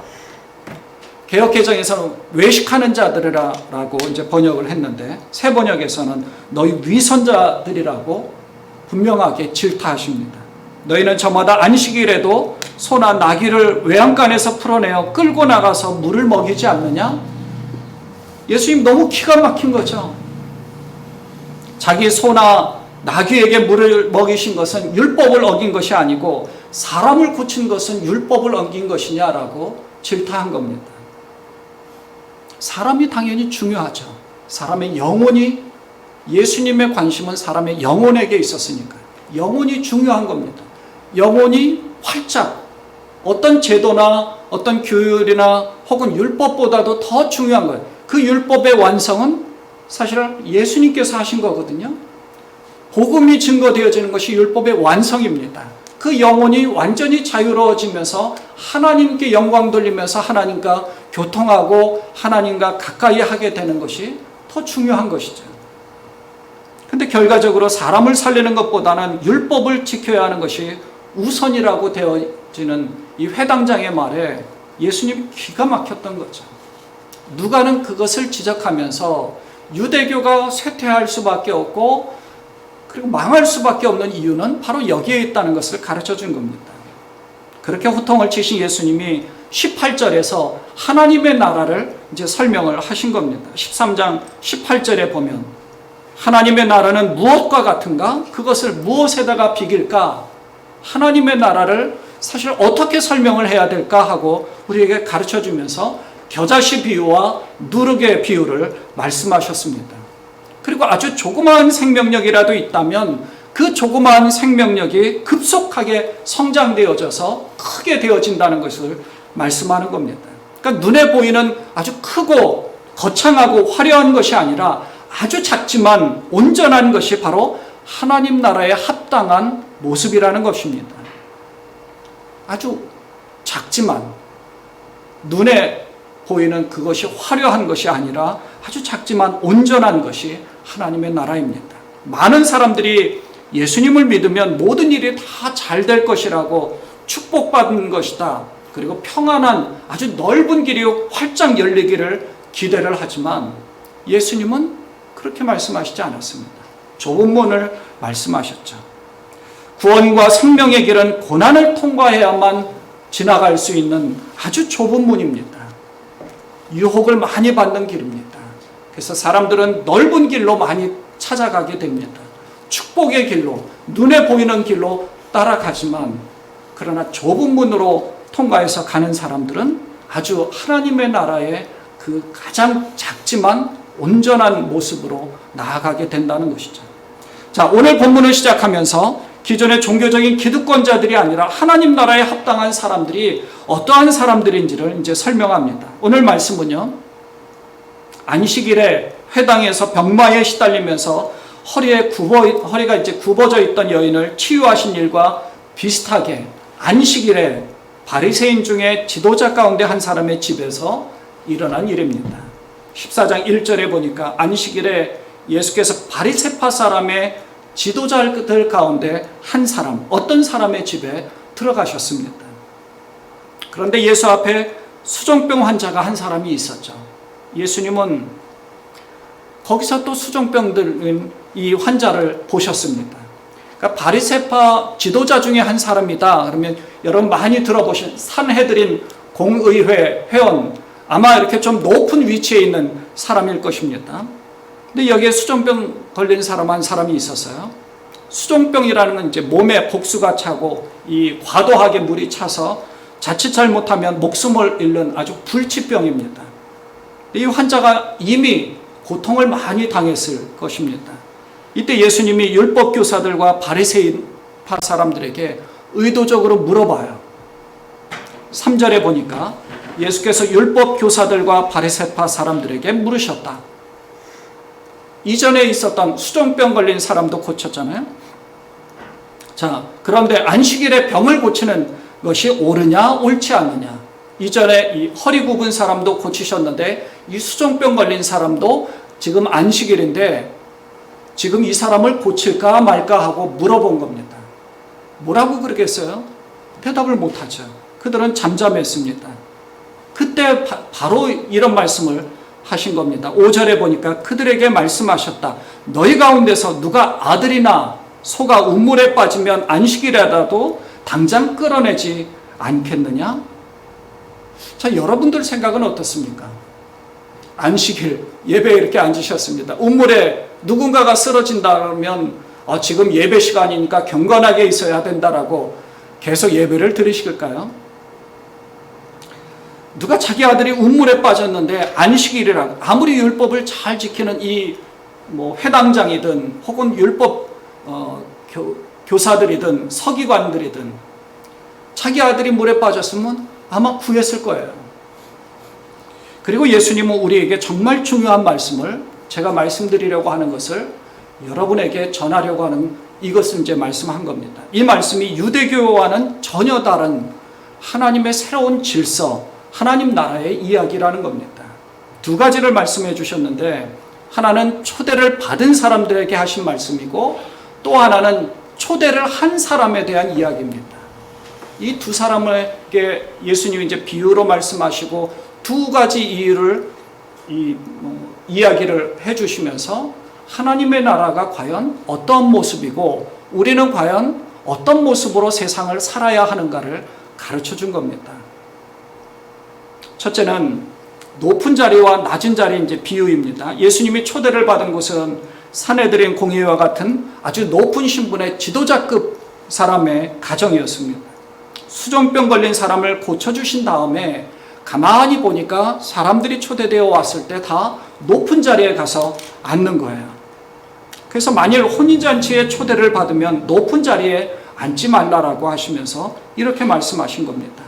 개역개정에서는 외식하는 자들이라고 이제 번역을 했는데 새 번역에서는 너희 위선자들이라고 분명하게 질타하십니다. 너희는 저마다 안식일에도 소나 나귀를 외양간에서 풀어내어 끌고 나가서 물을 먹이지 않느냐? 예수님 너무 기가 막힌 거죠. 자기 소나 나귀에게 물을 먹이신 것은 율법을 어긴 것이 아니고 사람을 고친 것은 율법을 어긴 것이냐라고 질타한 겁니다. 사람이 당연히 중요하죠. 사람의 영혼이 예수님의 관심은 사람의 영혼에게 있었으니까 영혼이 중요한 겁니다. 영혼이 활짝 어떤 제도나 어떤 규율이나 혹은 율법보다도 더 중요한 거예요. 그 율법의 완성은 사실 예수님께서 하신 거거든요. 복음이 증거되어지는 것이 율법의 완성입니다. 그 영혼이 완전히 자유로워지면서 하나님께 영광 돌리면서 하나님과 교통하고 하나님과 가까이 하게 되는 것이 더 중요한 것이죠. 근데 결과적으로 사람을 살리는 것보다는 율법을 지켜야 하는 것이 우선이라고 되어지는 이 회당장의 말에 예수님 기가 막혔던 거죠. 누가는 그것을 지적하면서 유대교가 쇠퇴할 수밖에 없고 그리고 망할 수밖에 없는 이유는 바로 여기에 있다는 것을 가르쳐 준 겁니다. 그렇게 호통을 치신 예수님이 18절에서 하나님의 나라를 이제 설명을 하신 겁니다. 13장 18절에 보면 하나님의 나라는 무엇과 같은가? 그것을 무엇에다가 비길까? 하나님의 나라를 사실 어떻게 설명을 해야 될까 하고 우리에게 가르쳐 주면서 겨자씨 비유와 누룩의 비유를 말씀하셨습니다. 그리고 아주 조그마한 생명력이라도 있다면 그 조그마한 생명력이 급속하게 성장되어져서 크게 되어진다는 것을 말씀하는 겁니다. 그러니까 눈에 보이는 아주 크고 거창하고 화려한 것이 아니라 아주 작지만 온전한 것이 바로 하나님 나라에 합당한 모습이라는 것입니다. 아주 작지만 눈에 보이는 그것이 화려한 것이 아니라 아주 작지만 온전한 것이 하나님의 나라입니다. 많은 사람들이 예수님을 믿으면 모든 일이 다 잘 될 것이라고 축복받은 것이다. 그리고 평안한 아주 넓은 길이 활짝 열리기를 기대를 하지만 예수님은 그렇게 말씀하시지 않았습니다. 좁은 문을 말씀하셨죠. 구원과 생명의 길은 고난을 통과해야만 지나갈 수 있는 아주 좁은 문입니다. 유혹을 많이 받는 길입니다. 그래서 사람들은 넓은 길로 많이 찾아가게 됩니다. 축복의 길로, 눈에 보이는 길로 따라가지만 그러나 좁은 문으로 통과해서 가는 사람들은 아주 하나님의 나라의 그 가장 작지만 온전한 모습으로 나아가게 된다는 것이죠. 자, 오늘 본문을 시작하면서 기존의 종교적인 기득권자들이 아니라 하나님 나라에 합당한 사람들이 어떠한 사람들인지를 이제 설명합니다. 오늘 말씀은요, 안식일에 회당에서 병마에 시달리면서 허리가 이제 굽어져 있던 여인을 치유하신 일과 비슷하게 안식일에 바리새인 중에 지도자 가운데 한 사람의 집에서 일어난 일입니다. 14장 1절에 보니까 안식일에 예수께서 바리새파 사람의 지도자들 가운데 한 사람, 어떤 사람의 집에 들어가셨습니다. 그런데 예수 앞에 수종병 환자가 한 사람이 있었죠. 예수님은 거기서 또 수종병 들은 이 환자를 보셨습니다. 그러니까 바리새파 지도자 중에 한 사람이다. 그러면 여러분 많이 들어보신 산헤드린 공의회 회원, 아마 이렇게 좀 높은 위치에 있는 사람일 것입니다. 근데 여기에 수종병 걸린 사람 한 사람이 있었어요. 수종병이라는 건 이제 몸에 복수가 차고 이 과도하게 물이 차서 자칫 잘못하면 목숨을 잃는 아주 불치병입니다. 이 환자가 이미 고통을 많이 당했을 것입니다. 이때 예수님이 율법 교사들과 바리새인파 사람들에게 의도적으로 물어봐요. 3절에 보니까 예수께서 율법 교사들과 바리새파 사람들에게 물으셨다. 이전에 있었던 수종병 걸린 사람도 고쳤잖아요. 자, 그런데 안식일에 병을 고치는 것이 옳으냐 옳지 않느냐. 이전에 이 허리 굽은 사람도 고치셨는데 이 수종병 걸린 사람도 지금 안식일인데 지금 이 사람을 고칠까 말까 하고 물어본 겁니다. 뭐라고 그러겠어요? 대답을 못하죠. 그들은 잠잠했습니다. 그때 바로 이런 말씀을 하신 겁니다. 5절에 보니까 그들에게 말씀하셨다. 너희 가운데서 누가 아들이나 소가 우물에 빠지면 안식일이라도 당장 끌어내지 않겠느냐? 자, 여러분들 생각은 어떻습니까? 안식일 예배에 이렇게 앉으셨습니다. 우물에 누군가가 쓰러진다 그러면 지금 예배 시간이니까 경건하게 있어야 된다라고 계속 예배를 드리실까요? 누가 자기 아들이 우물에 빠졌는데 안식일이라고 아무리 율법을 잘 지키는 이 회당장이든 혹은 율법 교사들이든 서기관들이든 자기 아들이 물에 빠졌으면 아마 구했을 거예요. 그리고 예수님은 우리에게 정말 중요한 말씀을 제가 말씀드리려고 하는 것을 여러분에게 전하려고 하는 이것을 이제 말씀한 겁니다. 이 말씀이 유대교와는 전혀 다른 하나님의 새로운 질서, 하나님 나라의 이야기라는 겁니다. 두 가지를 말씀해 주셨는데 하나는 초대를 받은 사람들에게 하신 말씀이고 또 하나는 초대를 한 사람에 대한 이야기입니다. 이 두 사람에게 예수님이 이제 비유로 말씀하시고 두 가지 이유를 이야기를 해주시면서 하나님의 나라가 과연 어떤 모습이고 우리는 과연 어떤 모습으로 세상을 살아야 하는가를 가르쳐 준 겁니다. 첫째는 높은 자리와 낮은 자리 이제 비유입니다. 예수님이 초대를 받은 곳은 산헤드린 공의회와 같은 아주 높은 신분의 지도자급 사람의 가정이었습니다. 수종병 걸린 사람을 고쳐주신 다음에 가만히 보니까 사람들이 초대되어 왔을 때 다 높은 자리에 가서 앉는 거예요. 그래서 만일 혼인잔치에 초대를 받으면 높은 자리에 앉지 말라라고 하시면서 이렇게 말씀하신 겁니다.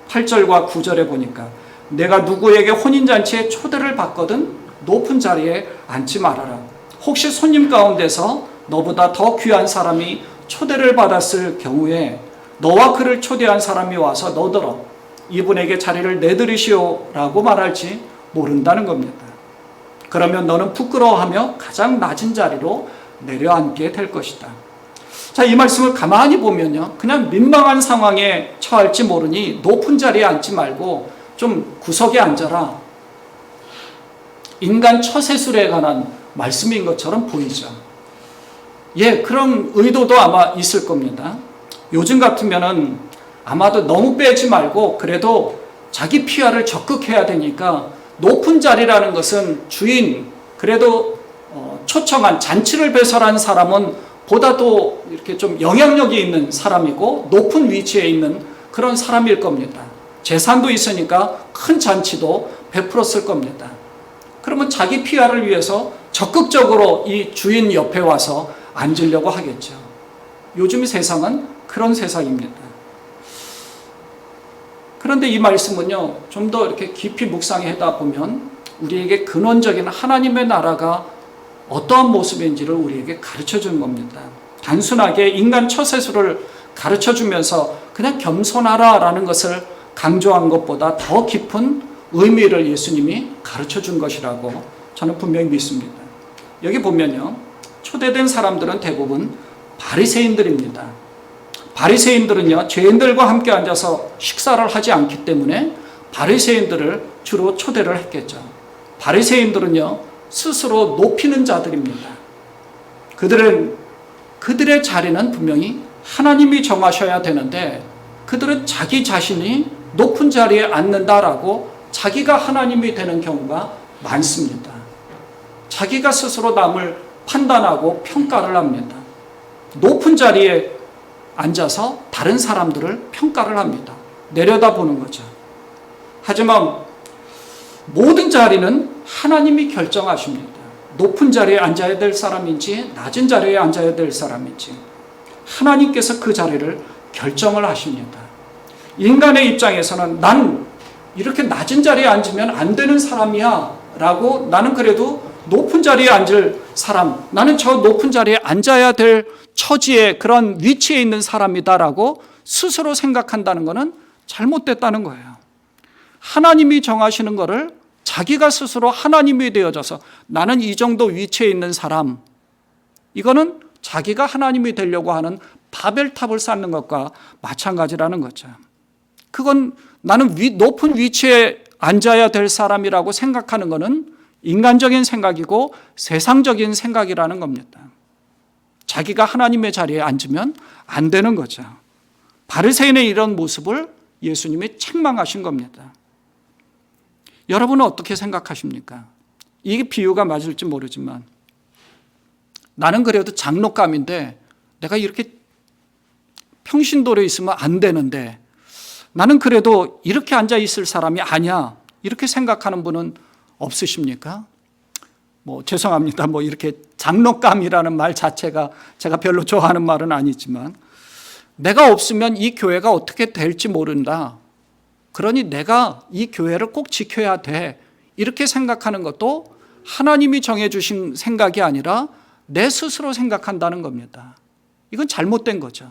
8절과 9절에 보니까 내가 누구에게 혼인잔치에 초대를 받거든 높은 자리에 앉지 말아라. 혹시 손님 가운데서 너보다 더 귀한 사람이 초대를 받았을 경우에 너와 그를 초대한 사람이 와서 너더러 이분에게 자리를 내드리시오라고 말할지 모른다는 겁니다. 그러면 너는 부끄러워하며 가장 낮은 자리로 내려앉게 될 것이다. 자, 이 말씀을 가만히 보면요, 그냥 민망한 상황에 처할지 모르니 높은 자리에 앉지 말고 좀 구석에 앉아라. 인간 처세술에 관한 말씀인 것처럼 보이죠. 예, 그런 의도도 아마 있을 겁니다. 요즘 같으면은 아마도 너무 빼지 말고 그래도 자기 피아를 적극해야 되니까 높은 자리라는 것은 주인, 그래도 초청한 잔치를 배설한 사람은 보다도 이렇게 좀 영향력이 있는 사람이고 높은 위치에 있는 그런 사람일 겁니다. 재산도 있으니까 큰 잔치도 베풀었을 겁니다. 그러면 자기 피아를 위해서 적극적으로 이 주인 옆에 와서 앉으려고 하겠죠. 요즘 세상은 그런 세상입니다. 그런데 이 말씀은요, 좀 더 이렇게 깊이 묵상하다 보면 우리에게 근원적인 하나님의 나라가 어떠한 모습인지를 우리에게 가르쳐 주는 겁니다. 단순하게 인간 처세술을 가르쳐 주면서 그냥 겸손하라라는 것을 강조한 것보다 더 깊은 의미를 예수님이 가르쳐 준 것이라고 저는 분명히 믿습니다. 여기 보면요, 초대된 사람들은 대부분 바리새인들입니다. 바리새인들은요, 죄인들과 함께 앉아서 식사를 하지 않기 때문에 바리새인들을 주로 초대를 했겠죠. 바리새인들은요, 스스로 높이는 자들입니다. 그들의 자리는 분명히 하나님이 정하셔야 되는데 그들은 자기 자신이 높은 자리에 앉는다라고 자기가 하나님이 되는 경우가 많습니다. 자기가 스스로 남을 판단하고 평가를 합니다. 높은 자리에 앉아서 다른 사람들을 평가를 합니다. 내려다보는 거죠. 하지만 모든 자리는 하나님이 결정하십니다. 높은 자리에 앉아야 될 사람인지 낮은 자리에 앉아야 될 사람인지 하나님께서 그 자리를 결정을 하십니다. 인간의 입장에서는 난 이렇게 낮은 자리에 앉으면 안 되는 사람이야 라고, 나는 그래도 높은 자리에 앉을 사람, 나는 저 높은 자리에 앉아야 될 처지에 그런 위치에 있는 사람이다라고 스스로 생각한다는 것은 잘못됐다는 거예요. 하나님이 정하시는 것을 자기가 스스로 하나님이 되어져서 나는 이 정도 위치에 있는 사람, 이거는 자기가 하나님이 되려고 하는 바벨탑을 쌓는 것과 마찬가지라는 거죠. 그건 나는 높은 위치에 앉아야 될 사람이라고 생각하는 것은 인간적인 생각이고 세상적인 생각이라는 겁니다. 자기가 하나님의 자리에 앉으면 안 되는 거죠. 바리새인의 이런 모습을 예수님이 책망하신 겁니다. 여러분은 어떻게 생각하십니까? 이게 비유가 맞을지 모르지만 나는 그래도 장로감인데 내가 이렇게 평신도로 있으면 안 되는데 나는 그래도 이렇게 앉아 있을 사람이 아니야, 이렇게 생각하는 분은 없으십니까? 죄송합니다. 이렇게 장로감이라는 말 자체가 제가 별로 좋아하는 말은 아니지만 내가 없으면 이 교회가 어떻게 될지 모른다. 그러니 내가 이 교회를 꼭 지켜야 돼. 이렇게 생각하는 것도 하나님이 정해주신 생각이 아니라 내 스스로 생각한다는 겁니다. 이건 잘못된 거죠.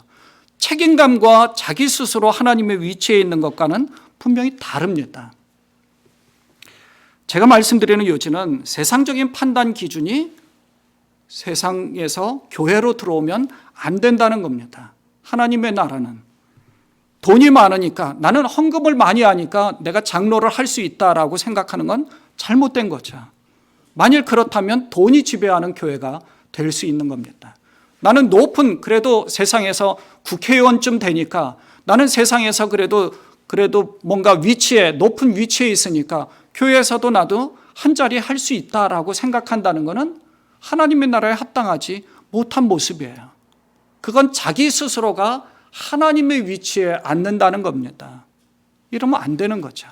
책임감과 자기 스스로 하나님의 위치에 있는 것과는 분명히 다릅니다. 제가 말씀드리는 요지는 세상적인 판단 기준이 세상에서 교회로 들어오면 안 된다는 겁니다. 하나님의 나라는 돈이 많으니까, 나는 헌금을 많이 하니까 내가 장로를 할 수 있다라고 생각하는 건 잘못된 거죠. 만일 그렇다면 돈이 지배하는 교회가 될 수 있는 겁니다. 나는 그래도 세상에서 국회의원쯤 되니까, 나는 세상에서 그래도 뭔가 높은 위치에 있으니까 교회에서도 나도 한 자리 할 수 있다라고 생각한다는 것은 하나님의 나라에 합당하지 못한 모습이에요. 그건 자기 스스로가 하나님의 위치에 앉는다는 겁니다. 이러면 안 되는 거죠.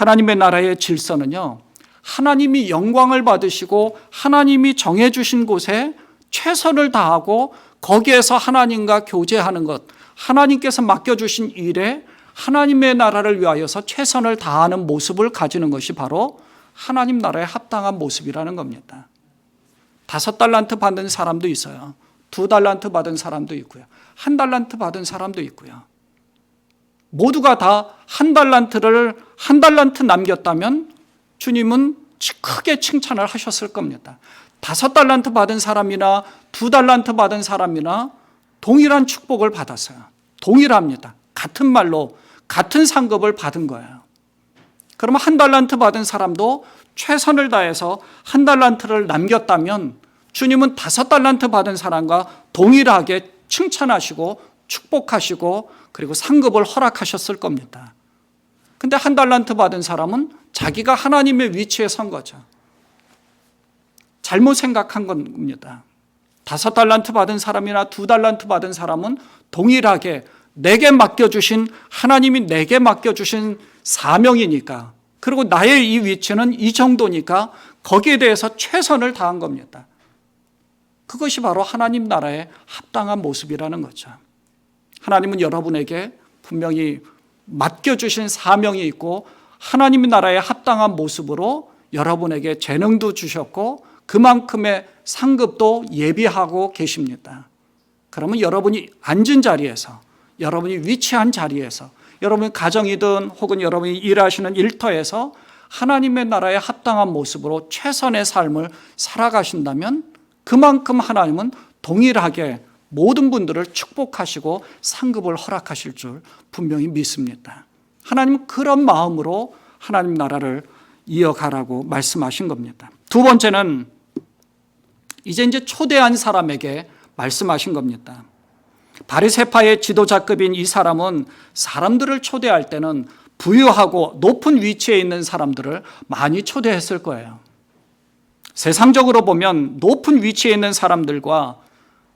하나님의 나라의 질서는요, 하나님이 영광을 받으시고 하나님이 정해주신 곳에 최선을 다하고 거기에서 하나님과 교제하는 것, 하나님께서 맡겨주신 일에 하나님의 나라를 위하여서 최선을 다하는 모습을 가지는 것이 바로 하나님 나라에 합당한 모습이라는 겁니다. 5달란트 받은 사람도 있어요. 2달란트 받은 사람도 있고요. 1달란트 받은 사람도 있고요. 모두가 다 1달란트 남겼다면 주님은 크게 칭찬을 하셨을 겁니다. 5달란트 받은 사람이나 2달란트 받은 사람이나 동일한 축복을 받았어요. 동일합니다. 같은 말로 같은 상급을 받은 거예요. 그러면 1달란트 받은 사람도 최선을 다해서 1달란트를 남겼다면 주님은 5달란트 받은 사람과 동일하게 칭찬하시고 축복하시고 그리고 상급을 허락하셨을 겁니다. 근데 1달란트 받은 사람은 자기가 하나님의 위치에 선 거죠. 잘못 생각한 겁니다. 5달란트 받은 사람이나 2달란트 받은 사람은 동일하게 내게 맡겨주신, 하나님이 내게 맡겨주신 사명이니까, 그리고 나의 이 위치는 이 정도니까 거기에 대해서 최선을 다한 겁니다. 그것이 바로 하나님 나라의 합당한 모습이라는 거죠. 하나님은 여러분에게 분명히 맡겨주신 사명이 있고 하나님의 나라에 합당한 모습으로 여러분에게 재능도 주셨고 그만큼의 상급도 예비하고 계십니다. 그러면 여러분이 앉은 자리에서, 여러분이 위치한 자리에서, 여러분의 가정이든 혹은 여러분이 일하시는 일터에서 하나님의 나라에 합당한 모습으로 최선의 삶을 살아가신다면 그만큼 하나님은 동일하게 모든 분들을 축복하시고 상급을 허락하실 줄 분명히 믿습니다. 하나님은 그런 마음으로 하나님 나라를 이어가라고 말씀하신 겁니다. 두 번째는 이제 초대한 사람에게 말씀하신 겁니다. 바리새파의 지도자급인 이 사람은 사람들을 초대할 때는 부유하고 높은 위치에 있는 사람들을 많이 초대했을 거예요. 세상적으로 보면 높은 위치에 있는 사람들과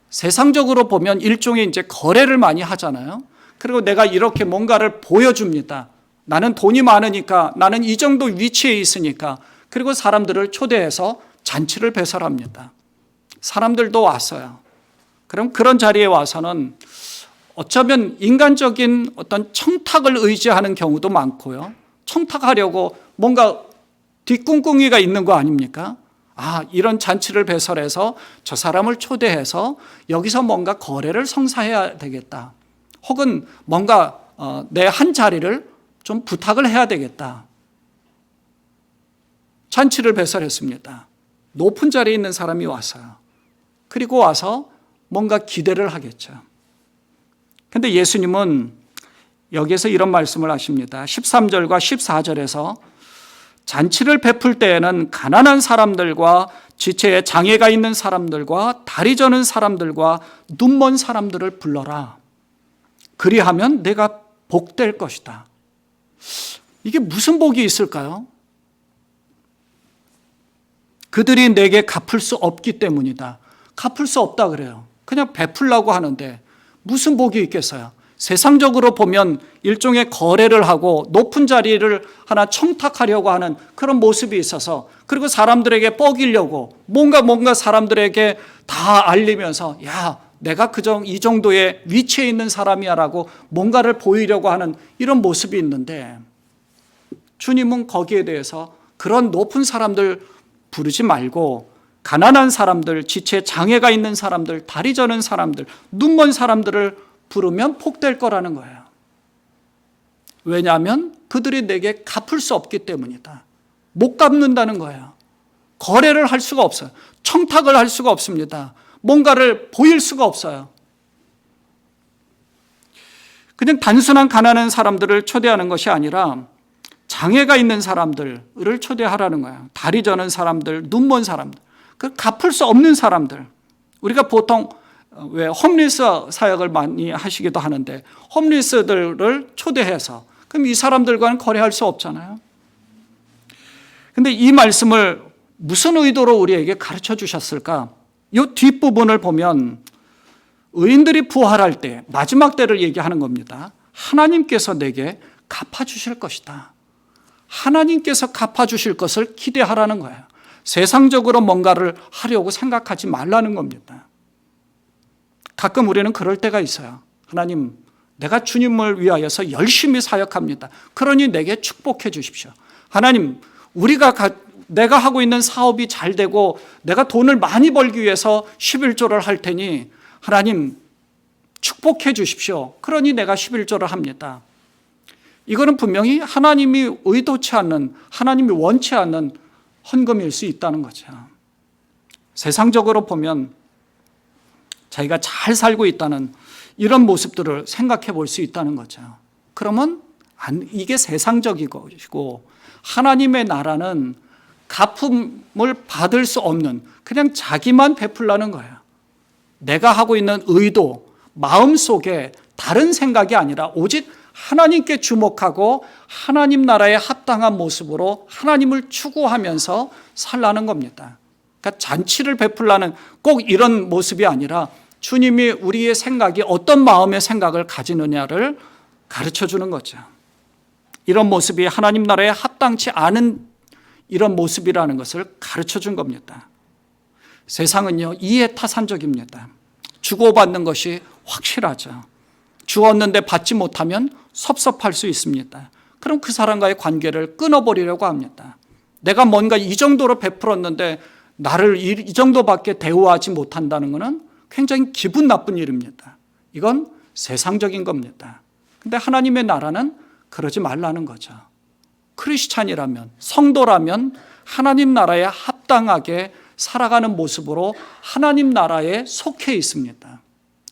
세상적으로 보면 일종의 이제 거래를 많이 하잖아요. 그리고 내가 이렇게 뭔가를 보여줍니다. 나는 돈이 많으니까, 나는 이 정도 위치에 있으니까. 그리고 사람들을 초대해서 잔치를 배설합니다. 사람들도 왔어요. 그럼 그런 자리에 와서는 어쩌면 인간적인 어떤 청탁을 의지하는 경우도 많고요. 청탁하려고 뭔가 뒷꿍꿍이가 있는 거 아닙니까? 이런 잔치를 배설해서 저 사람을 초대해서 여기서 뭔가 거래를 성사해야 되겠다. 혹은 뭔가 내 한 자리를 좀 부탁을 해야 되겠다. 잔치를 배설했습니다. 높은 자리에 있는 사람이 왔어요. 그리고 와서 뭔가 기대를 하겠죠. 근데 예수님은 여기에서 이런 말씀을 하십니다. 13절과 14절에서 잔치를 베풀 때에는 가난한 사람들과 지체에 장애가 있는 사람들과 다리 저는 사람들과 눈먼 사람들을 불러라. 그리하면 내가 복될 것이다. 이게 무슨 복이 있을까요? 그들이 내게 갚을 수 없기 때문이다. 갚을 수 없다 그래요. 그냥 베풀라고 하는데 무슨 복이 있겠어요? 세상적으로 보면 일종의 거래를 하고 높은 자리를 하나 청탁하려고 하는 그런 모습이 있어서, 그리고 사람들에게 뻐기려고 뭔가 사람들에게 다 알리면서 야, 내가 이 정도의 위치에 있는 사람이야라고 뭔가를 보이려고 하는 이런 모습이 있는데, 주님은 거기에 대해서 그런 높은 사람들 부르지 말고 가난한 사람들, 지체 장애가 있는 사람들, 다리 저는 사람들, 눈먼 사람들을 부르면 복될 거라는 거예요. 왜냐하면 그들이 내게 갚을 수 없기 때문이다. 못 갚는다는 거예요. 거래를 할 수가 없어요. 청탁을 할 수가 없습니다. 뭔가를 보일 수가 없어요. 그냥 단순한 가난한 사람들을 초대하는 것이 아니라 장애가 있는 사람들을 초대하라는 거예요. 다리 저는 사람들, 눈먼 사람들, 그 갚을 수 없는 사람들. 우리가 보통 왜 홈리스 사역을 많이 하시기도 하는데 홈리스들을 초대해서, 그럼 이 사람들과는 거래할 수 없잖아요. 근데 이 말씀을 무슨 의도로 우리에게 가르쳐 주셨을까? 이 뒷부분을 보면 의인들이 부활할 때, 마지막 때를 얘기하는 겁니다. 하나님께서 내게 갚아주실 것이다. 하나님께서 갚아주실 것을 기대하라는 거예요. 세상적으로 뭔가를 하려고 생각하지 말라는 겁니다. 가끔 우리는 그럴 때가 있어요. 하나님, 내가 주님을 위하여서 열심히 사역합니다. 그러니 내게 축복해 주십시오. 하나님, 내가 하고 있는 사업이 잘 되고 내가 돈을 많이 벌기 위해서 11조를 할 테니 하나님 축복해 주십시오. 그러니 내가 11조를 합니다. 이거는 분명히 하나님이 의도치 않는, 하나님이 원치 않는 헌금일 수 있다는 거죠. 세상적으로 보면 자기가 잘 살고 있다는 이런 모습들을 생각해 볼 수 있다는 거죠. 그러면 이게 세상적인 것이고, 하나님의 나라는 갚음을 받을 수 없는, 그냥 자기만 베풀라는 거예요. 내가 하고 있는 의도, 마음속에 다른 생각이 아니라 오직 하나님께 주목하고 하나님 나라에 합당한 모습으로 하나님을 추구하면서 살라는 겁니다. 그러니까 잔치를 베풀라는 꼭 이런 모습이 아니라 주님이 우리의 생각이 어떤 마음의 생각을 가지느냐를 가르쳐 주는 거죠. 이런 모습이 하나님 나라에 합당치 않은 이런 모습이라는 것을 가르쳐 준 겁니다. 세상은요, 이해타산적입니다. 주고받는 것이 확실하죠. 주었는데 받지 못하면 섭섭할 수 있습니다. 그럼 그 사람과의 관계를 끊어버리려고 합니다. 내가 뭔가 이 정도로 베풀었는데 나를 이 정도밖에 대우하지 못한다는 것은 굉장히 기분 나쁜 일입니다. 이건 세상적인 겁니다. 근데 하나님의 나라는 그러지 말라는 거죠. 크리스찬이라면, 성도라면 하나님 나라에 합당하게 살아가는 모습으로 하나님 나라에 속해 있습니다.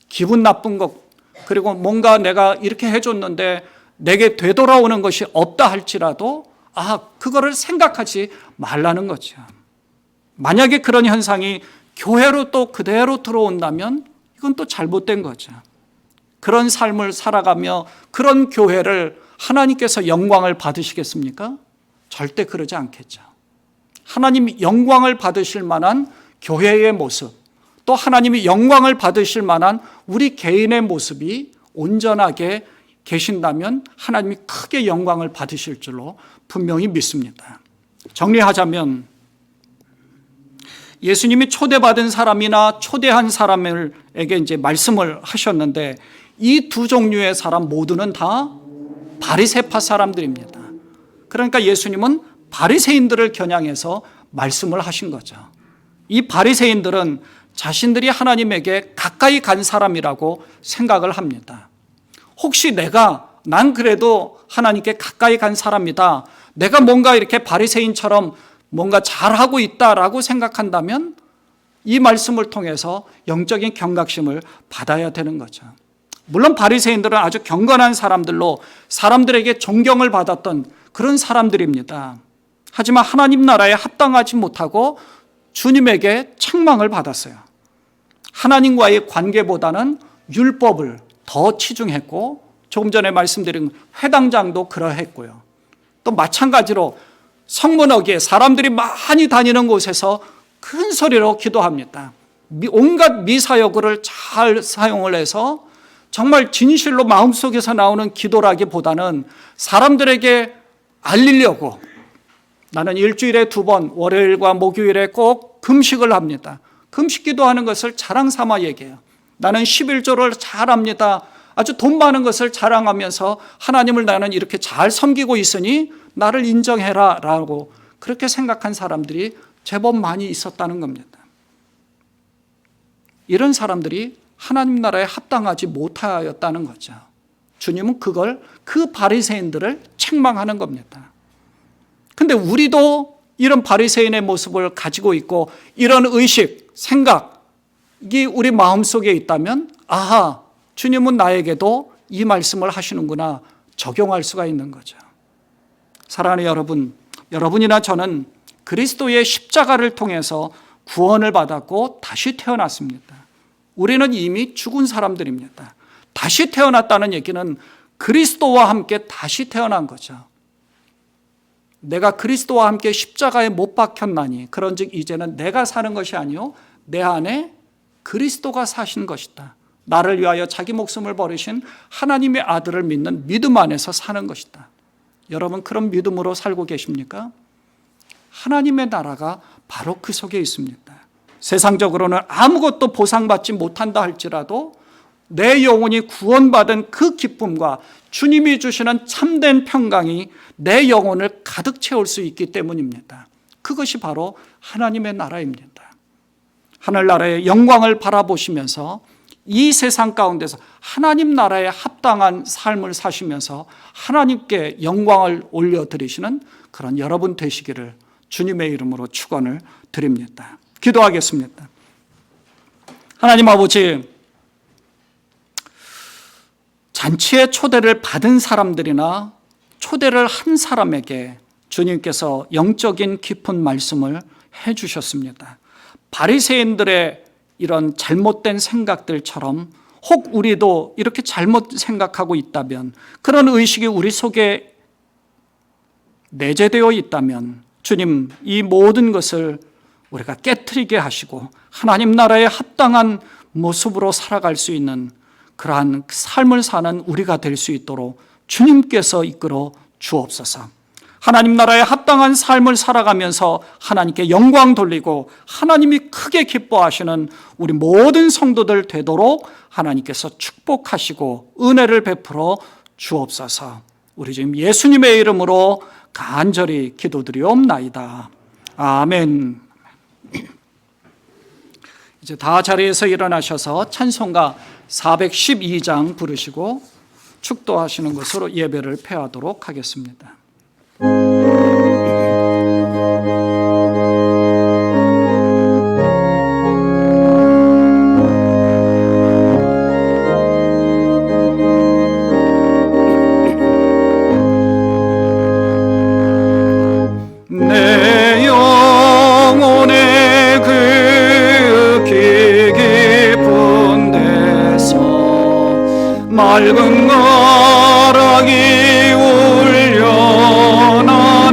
기분 나쁜 것, 그리고 뭔가 내가 이렇게 해줬는데 내게 되돌아오는 것이 없다 할지라도 그거를 생각하지 말라는 거죠. 만약에 그런 현상이 교회로 또 그대로 들어온다면 이건 또 잘못된 거죠. 그런 삶을 살아가며 그런 교회를 하나님께서 영광을 받으시겠습니까? 절대 그러지 않겠죠. 하나님이 영광을 받으실 만한 교회의 모습, 또 하나님이 영광을 받으실 만한 우리 개인의 모습이 온전하게 계신다면 하나님이 크게 영광을 받으실 줄로 분명히 믿습니다. 정리하자면 예수님이 초대받은 사람이나 초대한 사람에게 이제 말씀을 하셨는데 이 두 종류의 사람 모두는 다 바리새파 사람들입니다. 그러니까 예수님은 바리새인들을 겨냥해서 말씀을 하신 거죠. 이 바리새인들은 자신들이 하나님에게 가까이 간 사람이라고 생각을 합니다. 혹시 난 그래도 하나님께 가까이 간 사람이다, 내가 뭔가 이렇게 바리새인처럼 뭔가 잘하고 있다라고 생각한다면 이 말씀을 통해서 영적인 경각심을 받아야 되는 거죠. 물론 바리새인들은 아주 경건한 사람들로 사람들에게 존경을 받았던 그런 사람들입니다. 하지만 하나님 나라에 합당하지 못하고 주님에게 책망을 받았어요. 하나님과의 관계보다는 율법을 더 치중했고, 조금 전에 말씀드린 회당장도 그러했고요. 또 마찬가지로 성문어기에 사람들이 많이 다니는 곳에서 큰 소리로 기도합니다. 온갖 미사여구를 잘 사용을 해서 정말 진실로 마음속에서 나오는 기도라기보다는 사람들에게 알리려고, 나는 일주일에 2번 월요일과 목요일에 꼭 금식을 합니다. 금식 기도하는 것을 자랑 삼아 얘기해요. 나는 11조를 잘합니다. 아주 돈 많은 것을 자랑하면서 하나님을 나는 이렇게 잘 섬기고 있으니 나를 인정해라 라고 그렇게 생각한 사람들이 제법 많이 있었다는 겁니다. 이런 사람들이 하나님 나라에 합당하지 못하였다는 거죠. 주님은 그 바리새인들을 책망하는 겁니다. 근데 우리도 이런 바리새인의 모습을 가지고 있고 이런 의식, 생각이 우리 마음속에 있다면 주님은 나에게도 이 말씀을 하시는구나 적용할 수가 있는 거죠. 사랑하는 여러분, 여러분이나 저는 그리스도의 십자가를 통해서 구원을 받았고 다시 태어났습니다. 우리는 이미 죽은 사람들입니다. 다시 태어났다는 얘기는 그리스도와 함께 다시 태어난 거죠. 내가 그리스도와 함께 십자가에 못 박혔나니 그런즉 이제는 내가 사는 것이 아니요 내 안에 그리스도가 사신 것이다. 나를 위하여 자기 목숨을 버리신 하나님의 아들을 믿는 믿음 안에서 사는 것이다. 여러분 그런 믿음으로 살고 계십니까? 하나님의 나라가 바로 그 속에 있습니다. 세상적으로는 아무것도 보상받지 못한다 할지라도 내 영혼이 구원받은 그 기쁨과 주님이 주시는 참된 평강이 내 영혼을 가득 채울 수 있기 때문입니다. 그것이 바로 하나님의 나라입니다. 하늘나라의 영광을 바라보시면서 이 세상 가운데서 하나님 나라에 합당한 삶을 사시면서 하나님께 영광을 올려드리시는 그런 여러분 되시기를 주님의 이름으로 축원을 드립니다. 기도하겠습니다. 하나님 아버지, 잔치에 초대를 받은 사람들이나 초대를 한 사람에게 주님께서 영적인 깊은 말씀을 해주셨습니다. 바리새인들의 이런 잘못된 생각들처럼 혹 우리도 이렇게 잘못 생각하고 있다면, 그런 의식이 우리 속에 내재되어 있다면 주님, 이 모든 것을 우리가 깨트리게 하시고 하나님 나라에 합당한 모습으로 살아갈 수 있는 그러한 삶을 사는 우리가 될 수 있도록 주님께서 이끌어 주옵소서. 하나님 나라에 합당한 삶을 살아가면서 하나님께 영광 돌리고 하나님이 크게 기뻐하시는 우리 모든 성도들 되도록 하나님께서 축복하시고 은혜를 베풀어 주옵소서. 우리 지금 예수님의 이름으로 간절히 기도드리옵나이다. 아멘. 이제 다 자리에서 일어나셔서 찬송가 412장 부르시고 축도하시는 것으로 예배를 폐하도록 하겠습니다. 내 영혼의 그 깊은 데서 맑은 가락이 울려나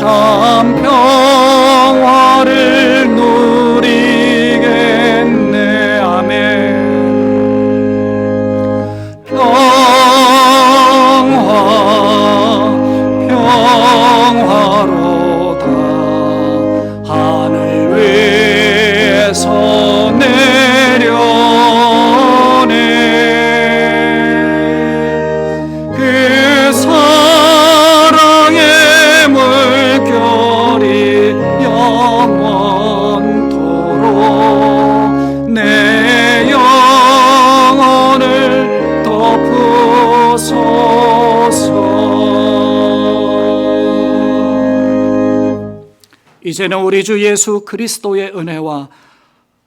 참 평화를 누리겠네. 아멘. 평화로다. 하늘 위에서 내려오네. 그 사랑의 물결이 영원토록 내 영혼을 덮으소서. 이제는 우리 주 예수 그리스도의 은혜와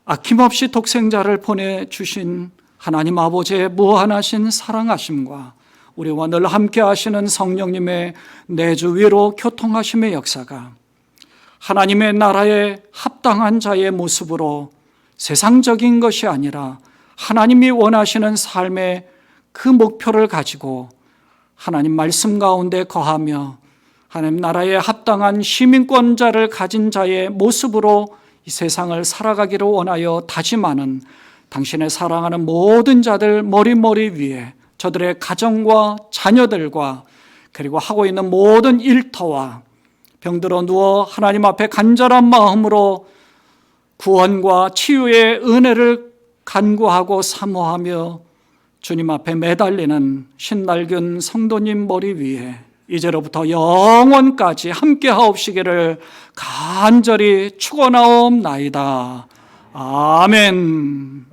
아낌없이 독생자를 보내주신 하나님 아버지의 무한하신 사랑하심과 우리와 늘 함께 하시는 성령님의 내주 위로 교통하심의 역사가 하나님의 나라에 합당한 자의 모습으로 세상적인 것이 아니라 하나님이 원하시는 삶의 그 목표를 가지고 하나님 말씀 가운데 거하며 하나님 나라에 합당한 시민권자를 가진 자의 모습으로 이 세상을 살아가기를 원하여 다짐하는 당신의 사랑하는 모든 자들 머리머리 위에 저들의 가정과 자녀들과 그리고 하고 있는 모든 일터와 병들어 누워 하나님 앞에 간절한 마음으로 구원과 치유의 은혜를 간구하고 사모하며 주님 앞에 매달리는 신날균 성도님 머리 위에 이제로부터 영원까지 함께 하옵시기를 간절히 축원하옵나이다. 아멘.